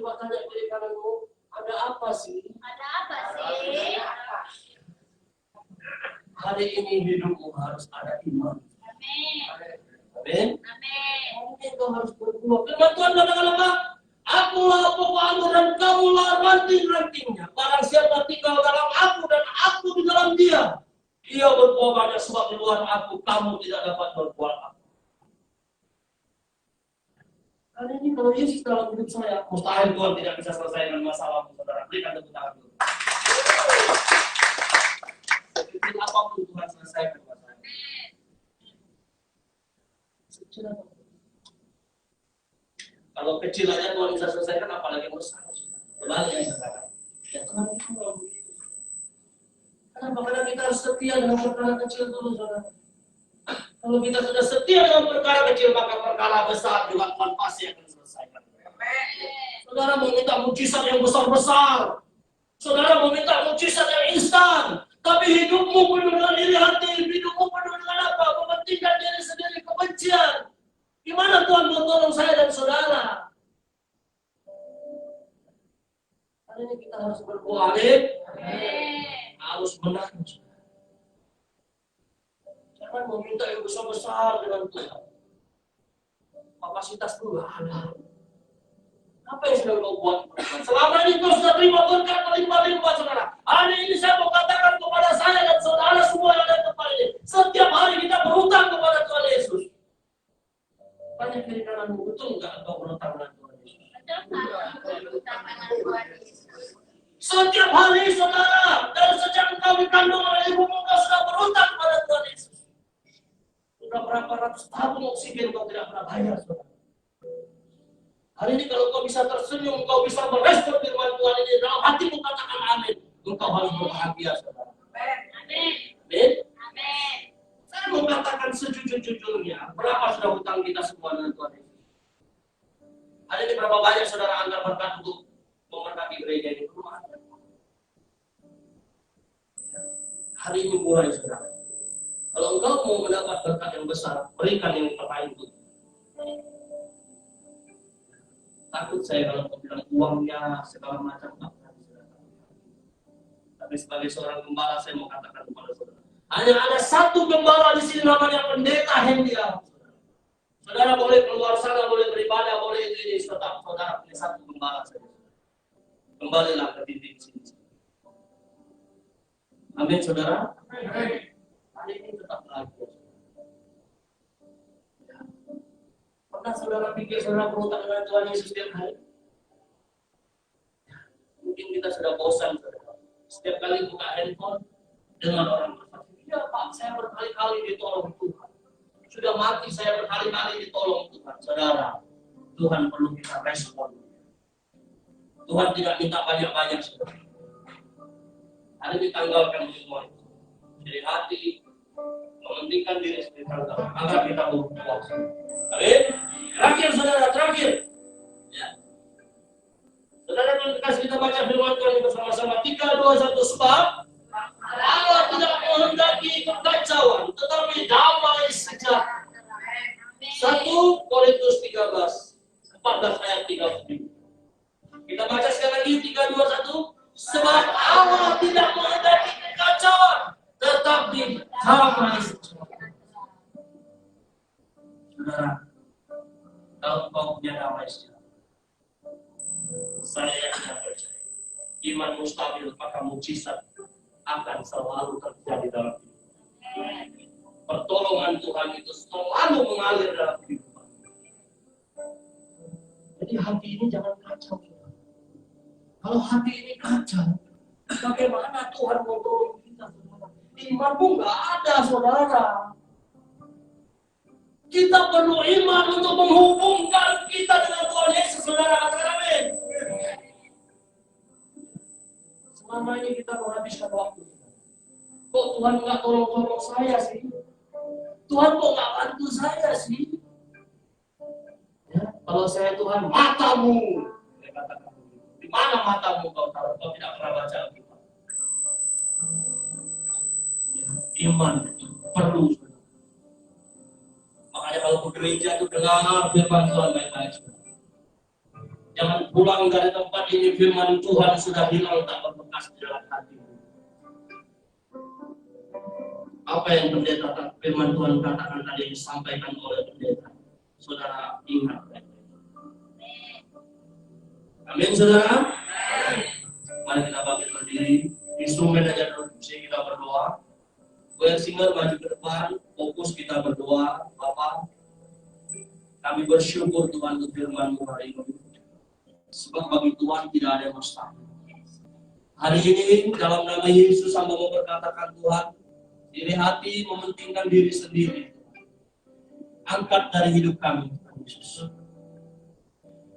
Coba tanya kiri kananmu, ada apa sih? Ada apa sih? Hari ini hidupmu harus ada iman. Amin. Amin. Amin. Mungkin kau harus berbuat. Firman Tuhan katakan apa? Akulah pokokmu dan kamulah ranting-rantingnya. Barang siapa tinggal dalam aku dan aku di dalam dia, dia berbuah banyak sebab di luar aku kamu tidak dapat berbuat apa. Hari ini kalau Yesus dalam hidup saya, mustahil Tuhan tidak bisa selesaikan masalahmu, saudara. Berikan tepuk tangan dulu. Sekecil apapun Tuhan selesaikan masalah. Sekecil apapun. Kalau kecil aja Tuhan bisa selesaikan, apalagi besar. Kembali yang sekarang. Ya Tuhan itu kalau begitu. Kenapa? Karena kita harus setia dengan perkara kecil dulu, saudara. Kalau kita sudah setia dengan perkara kecil, maka perkara besar juga Tuhan pasti akan selesaikan. Saudara mau minta mujizat yang besar-besar. Saudara mau minta mujizat yang instan. Tapi hidupmu penuh dengan iri hati, hidupmu penuh dengan apa? Mementingkan diri sendiri, kebencian. Gimana Tuhan mau tolong saya dan saudara? Hari ini kita harus berkualik, harus menang. Jangan meminta yang besar-besar dengan Tuhan. Kapasitas itu nggak ada. Apa yang sudah kau buat? Selama ini kau sudah terima berkat berlimpah-limpah, saudara. Hari ini saya mau katakan kepada saya dan saudara semua yang ada di tempat ini. Setiap hari kita berhutang kepada Tuhan Yesus. Banyak kiri kananmu, betul nggak engkau berhutang dengan Tuhan Yesus? Setiap hari, saudara, dari sejak engkau dikandung oleh ibumu, engkau sudah berhutang kepada Tuhan Yesus. Sudah berapa ratus tahun oksigen kau tidak pernah bayar, saudara. Hari ini kalau kau bisa tersenyum, kau bisa merespon firman Tuhan ini dalam hatimu, katakan amin. Engkau harus berbahagia, saudara. Amin. Amin. Amin. Saya mau katakan sejujur-jujurnya, berapa sudah hutang kita semua dengan Tuhan Yesus? Hari ini berapa banyak saudara antar berkat untuk memberkati gereja ini? Hari ini mulai, saudara. Kalau engkau mau mendapat berkat yang besar, berikan yang terbaik itu. Takut saya kalau kau bilang uangnya segala macam, tapi sebagai seorang gembala saya mau katakan kepada saudara, hanya ada satu gembala di sini namanya Pendeta Hendia. Saudara boleh keluar sana, boleh beribadah, boleh ini, tetap saudara punya satu gembala saja. Kembalilah ke titik sini. Amin, saudara. Hari ini tetap bahagia. Pernah saudara pikir saudara berhutang dengan Tuhan Yesus setiap hari? Mungkin kita sudah bosan, saudara. Setiap kali buka handphone dengan orang berkata, ya Pak, saya berkali-kali ditolong Tuhan. Sudah mati saya berkali-kali ditolong Tuhan. Saudara, Tuhan perlu kita respon. Tuhan tidak minta banyak-banyak, saudara. Hari ini tanggalkan semua itu. Jadi hati, mementingkan diri sendiri tanggal. Agar kita berpuas. Amin. Terakhir, saudara, terakhir. Ya. Saudara, kita baca firman Tuhan bersama-sama. 3, 2, 1, sebab Allah tidak menghendaki kekacauan, tetapi damai sejahtera. 1 Korintus 13, 14 ayat 37. Kita baca sekali lagi, 3, 2, 1. Sebab Allah tidak menghendaki kekacauan, tetapi damai sejahtera. Saudara, kalau kau punya damai sejahtera, saya tidak percaya. Iman mustabil, maka mujizat akan selalu terjadi dalam hidup. Pertolongan Tuhan itu selalu mengalir dalam kehidupan. Jadi hati ini jangan kacau. Kalau hati ini kacau, bagaimana Tuhan mau tolong kita? Imanmu nggak ada, saudara. Kita perlu iman untuk menghubungkan kita dengan Tuhan Yesus, saudara. Amin. Selama ini kita menghabiskan waktu. Kok Tuhan nggak tolong-tolong saya sih? Tuhan kok nggak bantu saya sih? Ya, kalau saya Tuhan, matamu. Saya katakan, di mana matamu kau taruh? Kau tidak pernah baca Alkitab. Ya, iman itu perlu. Makanya kalau ke gereja itu dengar firman Tuhan baik-baik. Jangan pulang dari tempat ini firman Tuhan sudah hilang tak berbekas di dalam hati. Apa yang pendeta firman Tuhan katakan tadi disampaikan oleh pendeta, saudara ingat. Amin, saudara. Mari kita bangkit berdiri. Instrumen aja dulu, kita berdoa. Choir singer maju ke depan, fokus kita berdoa. Bapak, kami bersyukur Tuhan untuk firman-Mu hari ini. Sebab bagi Tuhan tidak ada yang mustahil. Hari ini dalam nama Yesus hamba mau berkatakan Tuhan, diri hati mementingkan diri sendiri. Angkat dari hidup kami, Yesus.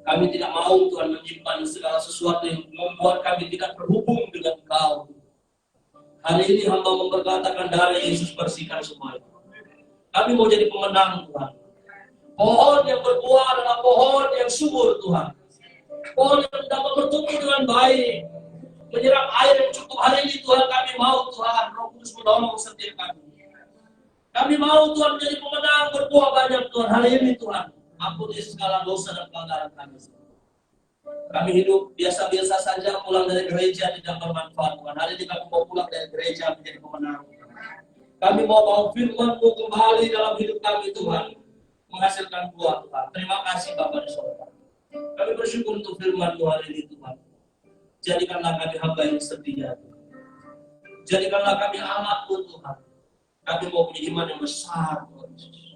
Kami tidak mau Tuhan menyimpan segala sesuatu yang membuat kami tidak terhubung dengan Engkau. Hari ini hamba memberkatakan darah Yesus bersihkan semuanya. Kami mau jadi pemenang Tuhan. Pohon yang berbuah adalah pohon yang subur Tuhan. Pohon yang dapat bertumbuh dengan baik. Menyerap air yang cukup. Hari ini Tuhan kami mau Tuhan. Roh Kudus menolong setiap kami. Kami mau Tuhan menjadi pemenang berbuah banyak Tuhan. Hari ini Tuhan. Ampuni segala dosa dan pelanggaran kami. Kami hidup biasa-biasa saja, pulang dari gereja tidak bermanfaat Tuhan. Hari ini kami mau pulang dari gereja menjadi pemenang. Kami mau firman-Mu kembali dalam hidup kami Tuhan. Menghasilkan buah Tuhan. Terima kasih Bapak di surga. Kami bersyukur untuk firman-Mu hari ini Tuhan. Jadikanlah kami hamba yang setia Tuhan. Jadikanlah kami anak-Mu Tuhan. Kami mau punya iman yang besar Tuhan Yesus.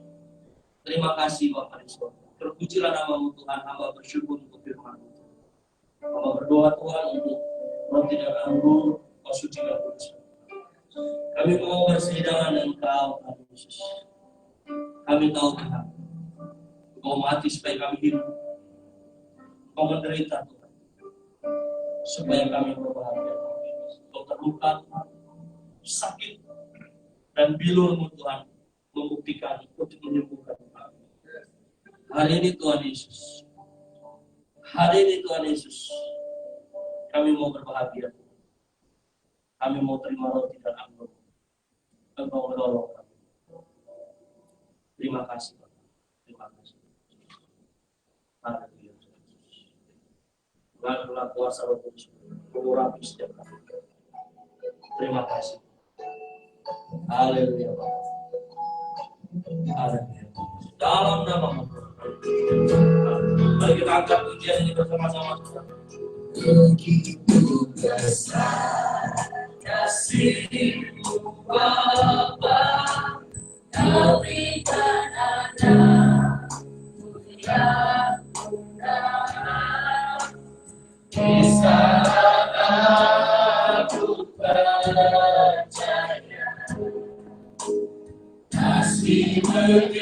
Terima kasih Bapak di surga. Terpujilah nama-Mu Tuhan. Hamba bersyukur untuk firman-Mu. Hamba berdoa Tuhan untuk roti dan anggur, Kau sucikan kudus. Kami mau bersehidangan dengan Engkau, Tuhan Yesus. Kami tahu Tuhan, Kau mati supaya kami hidup. Kau menderita Tuhan, supaya kami berbahagia. Kau terluka Tuhan, sakit, dan bilur-Mu Tuhan membuktikan untuk menyembuhkan kami. Hari ini Tuhan Yesus, hari ini Tuhan Yesus, kami mau berbahagia. Kami mau terima roti dan anggur. Engkau menolong kami. Terima kasih Bapak. Terima kasih. Haleluya. Tuhan kuasa Roh Kudus mengurapi setiap kami. Terima kasih. Haleluya Bapak. Haleluya. Dalam nama-Mu. Mari kita angkat pujian ini bersama-sama. Begitu besar kasih-Mu Bapa, Kau berikan anak-Mu yang mudah. Bisa aku percaya kasih-Mu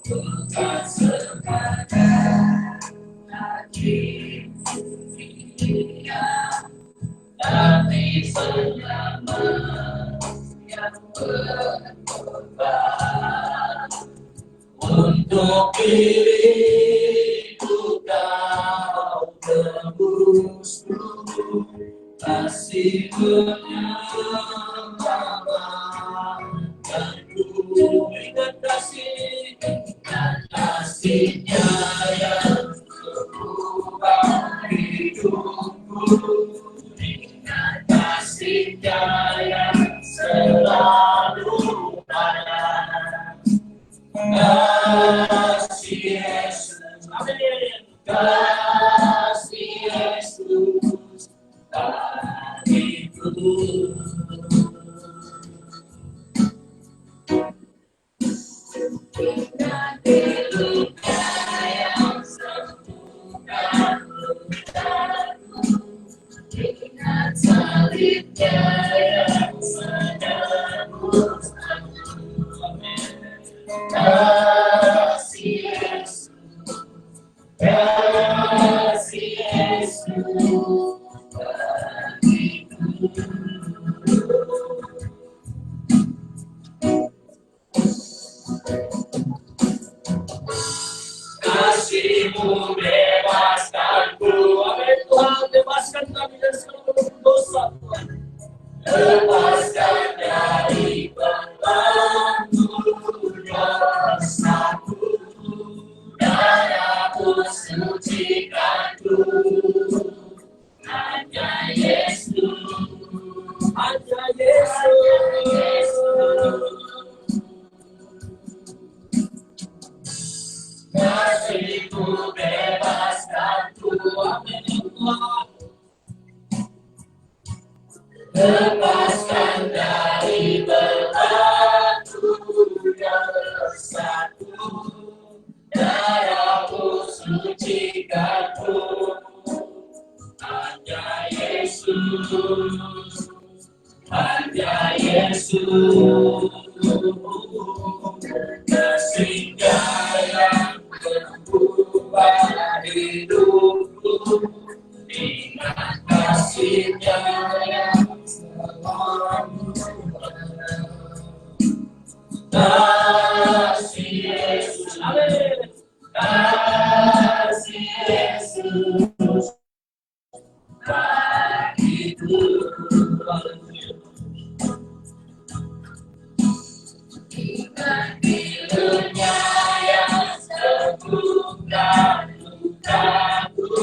bukan sekadar hati dunia, tapi selama yang berkorban untuk diriku Kau tebus dulu. Kasih-Mu menyelamatkanku. Ingat kasih-Nya yang mengubah hidupku. Ingat kasih-Nya yang selalu ada. Kasih Yesus, kasih Yesus, bagiku. Ingat luka yang sembuhkan lukaku. Ingat salibnya yang menebus aku. Kasih Yesus, kasih Yesus bagiku. Kasih-Mu bebaskanku. Amin Tuhan, bebaskan kami dari segala dosa Tuhan. Lepaskan dari beban dunia. sucikanku, hanya Yesus, hanya Yesus. Kasih-Mu bebaskanku, amin Tuhan. Lepaskan dari bebanku yang resahku, darah-Mu sucikanku, hanya Yesus, hanya Yesus. Kasih-Nya yang mengubah hidupku, ingat kasih-Nya yang kasih Yesus, amin. Kasih Yesus, bagiku, ingat pilunya yang sembuhkan lukaku,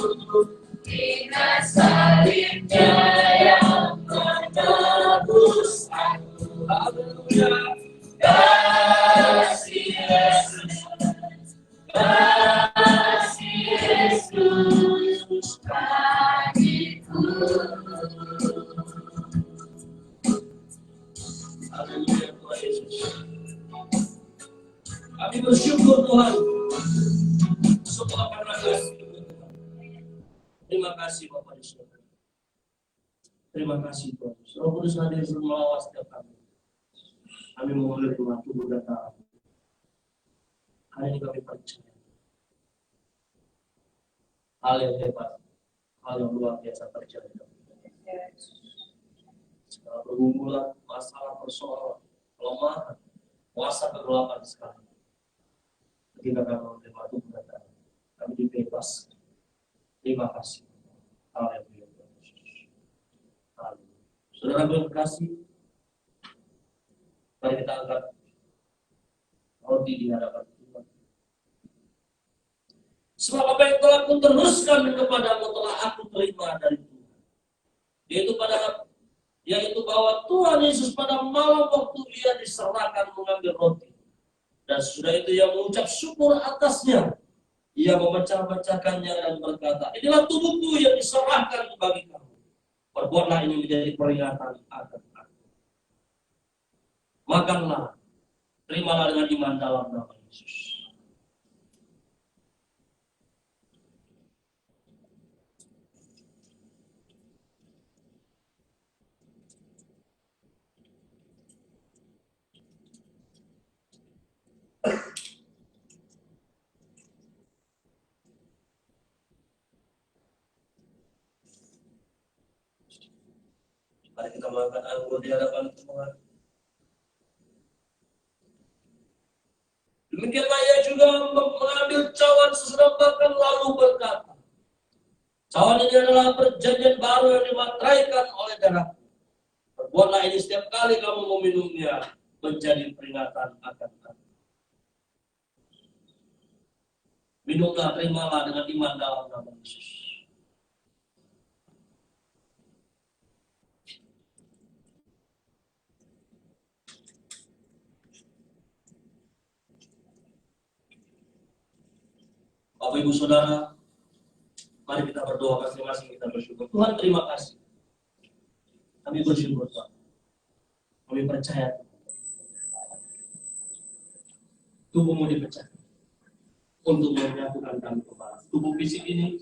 ingat salibnya yang menebus aku, haleluya. Kasih Yesus, kasih Yesus, bagiku. Haleluya Tuhan Yesus. Kami bersyukur Tuhan, semua karena kasih. Terima kasih Bapak di surga. Terima kasih Tuhan. Roh Kudus hadir melawat setiap kami. Kami mengulir Tuhan tubuh dan tangan. Hari ini kami percaya hal yang hebat, hal yang luar biasa terjadi. Segala pergumulan, masalah, persoalan, kelemahan, kuasa kegelapan sekarang. Ketika kami menerima tubuh dan tangan, kami dibebaskan. Terima kasih. Haleluya. Saudara berkasih, mari kita angkat roti di hadapan Tuhan. Sebab apa yang telah kuteruskan kepadamu telah aku terima dari Tuhan. Yaitu bahwa Tuhan Yesus pada malam waktu Ia diserahkan mengambil roti. Dan sesudah itu Ia mengucap syukur atasnya. Ia memecah-mecahkannya dan berkata, inilah tubuhku yang diserahkan bagi kamu. Perbuatlah ini menjadi peringatan akan aku. Makanlah, terimalah dengan iman dalam nama Yesus. Mari kita melakukan anggur di hadapan Tuhan. Demikianlah Ia juga mengambil cawan sesudah makan lalu berkata, cawan ini adalah perjanjian baru yang dimateraikan oleh darahku. Perbuatlah ini setiap kali kamu meminumnya menjadi peringatan akan aku. Minumlah, terimalah dengan iman dalam nama Yesus. Bapak Ibu Saudara, mari kita berdoa masing-masing, kita bersyukur. Tuhan, terima kasih. Kami bersyukur Tuhan. Kami percaya tubuh-Mu dipecah untuk menyatukan kami kembali. Tubuh fisik ini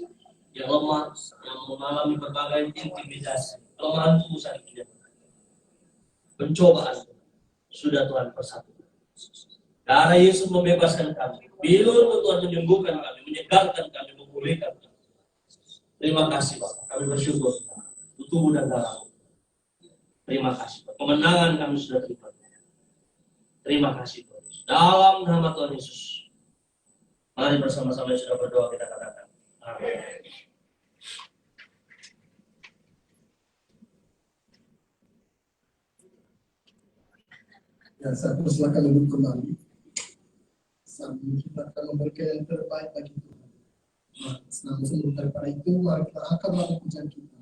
yang lemah, yang mengalami berbagai intimidasi, kelemahan tubuh saat ini, pencobaan sudah Tuhan persatukan. Darah Yesus membebaskan kami. Bilur Tuhan menyembuhkan kami, menyegarkan kami, memulihkan kami. Terima kasih Bapak, kami bersyukur untuk tubuh dan darah. Terima kasih Bapak, kemenangan kami sudah terima. Terima kasih Tuhan. Dalam nama Tuhan Yesus. Mari bersama-sama sudah berdoa kita katakan. Amin. Ya, saya persilakan duduk kembali. Sambil kita akan memberikan yang terbaik bagi Tuhan. Namun sebelum daripada itu, mari kita angkat lagu pujian kita.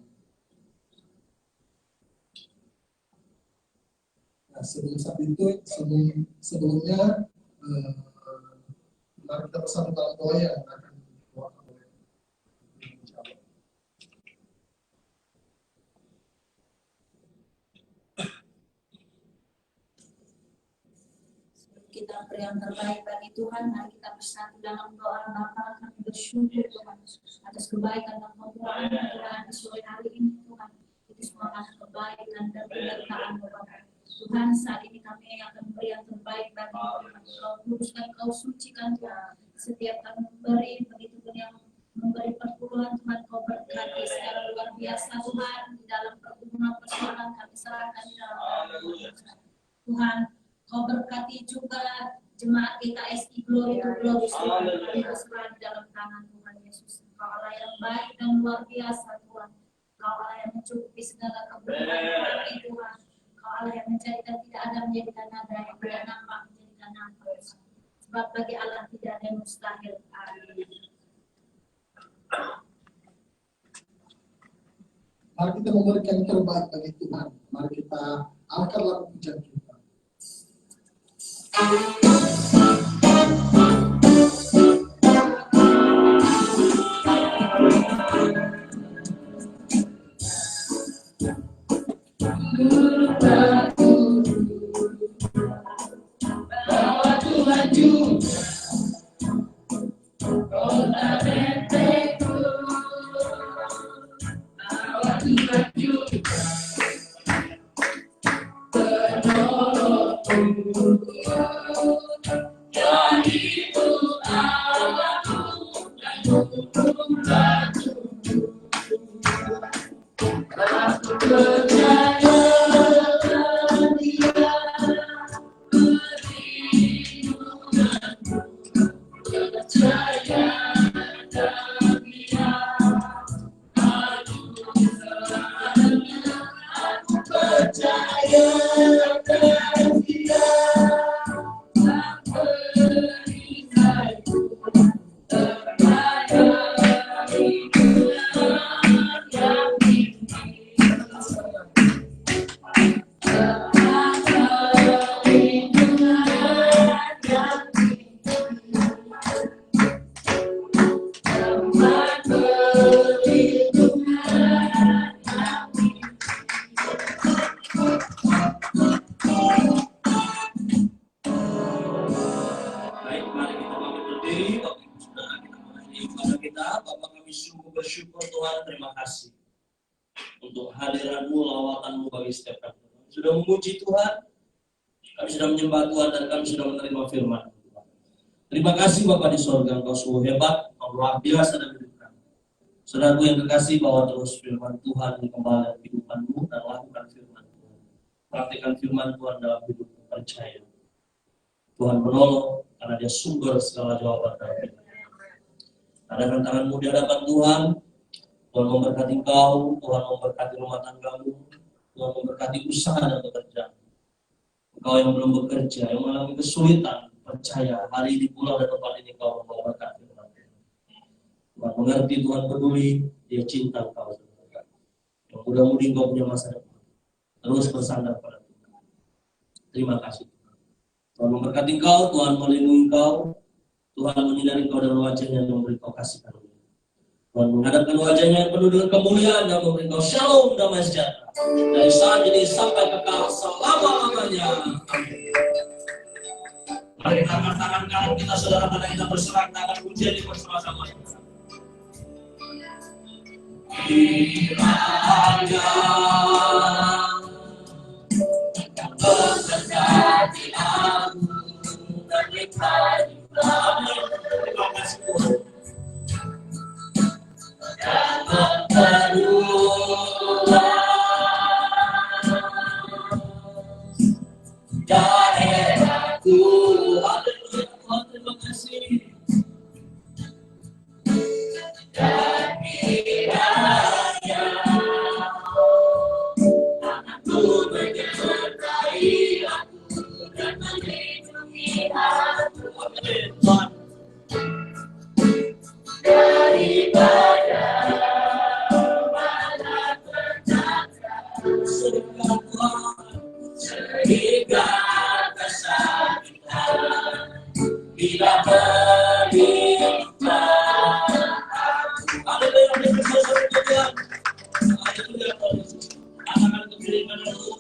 Nah, sebelum saat itu, sebelumnya, mari kita bersama dalam doa yang akan dibawakan oleh Insyaallah. Kita beri yang terbaik bagi Tuhan, mari kita bersatu dalam doa. Bapa, kami bersyukur Tuhan atas kebaikan dan kemurahan Tuhan di sore hari ini Tuhan. Itu semua karena kebaikan dan penyertaan Tuhan. Tuhan, saat ini kami akan beri yang terbaik bagi Tuhan. Kau kuduskan, Kau sucikan Tuhan. Setiap kami memberi, begitu pun yang memberi perpuluhan Tuhan, Kau berkati secara luar biasa Tuhan. Di dalam pergumulan persoalan kami serahkan di dalam Tuhan. Kau berkati juga jemaat GKSI Glory to Glory Tuhan. Kami berserah di dalam tangan Tuhan Yesus. Kau Allah yang baik dan luar biasa Tuhan. Kau Allah yang mencukupi segala kebutuhan kami Tuhan. Kau Allah yang menjadikan tidak ada menjadikan ada, yang tidak nampak menjadikan nampak. Sebab bagi Allah tidak ada yang mustahil. Amin. Mari kita memberikan yang terbaik bagi Tuhan. Mari kita angkat lagu pujian kita. Sudah memuji Tuhan, kami sudah menyembah Tuhan, dan kami sudah menerima firman Tuhan. Terima kasih Bapa di sorga, Engkau sungguh hebat, Engkau luar biasa dan hidup kami. Saudaraku yang kekasih, bawa terus firman Tuhan kembali dalam kehidupanmu dan lakukan firman Tuhan. Praktikkan firman Tuhan dalam hidupmu, percaya. Tuhan menolong karena Dia sumber segala jawaban dalam hidup. Adakan tanganmu di hadapan Tuhan. Tuhan memberkati engkau, Tuhan memberkati rumah tanggamu, Tuhan memberkati usaha dan pekerjaan. Engkau yang belum bekerja, yang mengalami kesulitan, percaya hari ini pulang dan tempat ini kau membawa berkat firman Tuhan. Tuhan mengerti, Tuhan peduli, Dia cinta engkau. Yang mudah-mudi engkau punya masa depan. Terus bersandar pada Tuhan. Terima kasih. Tuhan memberkati engkau, Tuhan melindungi engkau, Tuhan menyinari engkau dan wajahnya yang memberi engkau kasih karunia. Tuhan menghadapkan wajahnya yang penuh dengan kemuliaan dan memberi engkau shalom damai sejahtera dari saat ini sampai kekal selama-lamanya. Mari kita angkat tangan kanan kita, saudara, pada kita berserah tangan pujian ini bersama-sama. Kiranya memberkati aku dan nikmati terima kasih Tuhan. Dan memperluas daerahku. Tuhan, terima kasih. Dan kiranya aku menyertai aku dan melindungi aku. sehingga kesakitan bila menimpa aku. Haleluya, haleluya. Haleluya, anak-anak keberikan dulu.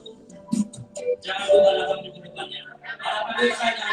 Jangan lupa lakukan di depannya. Harapan saya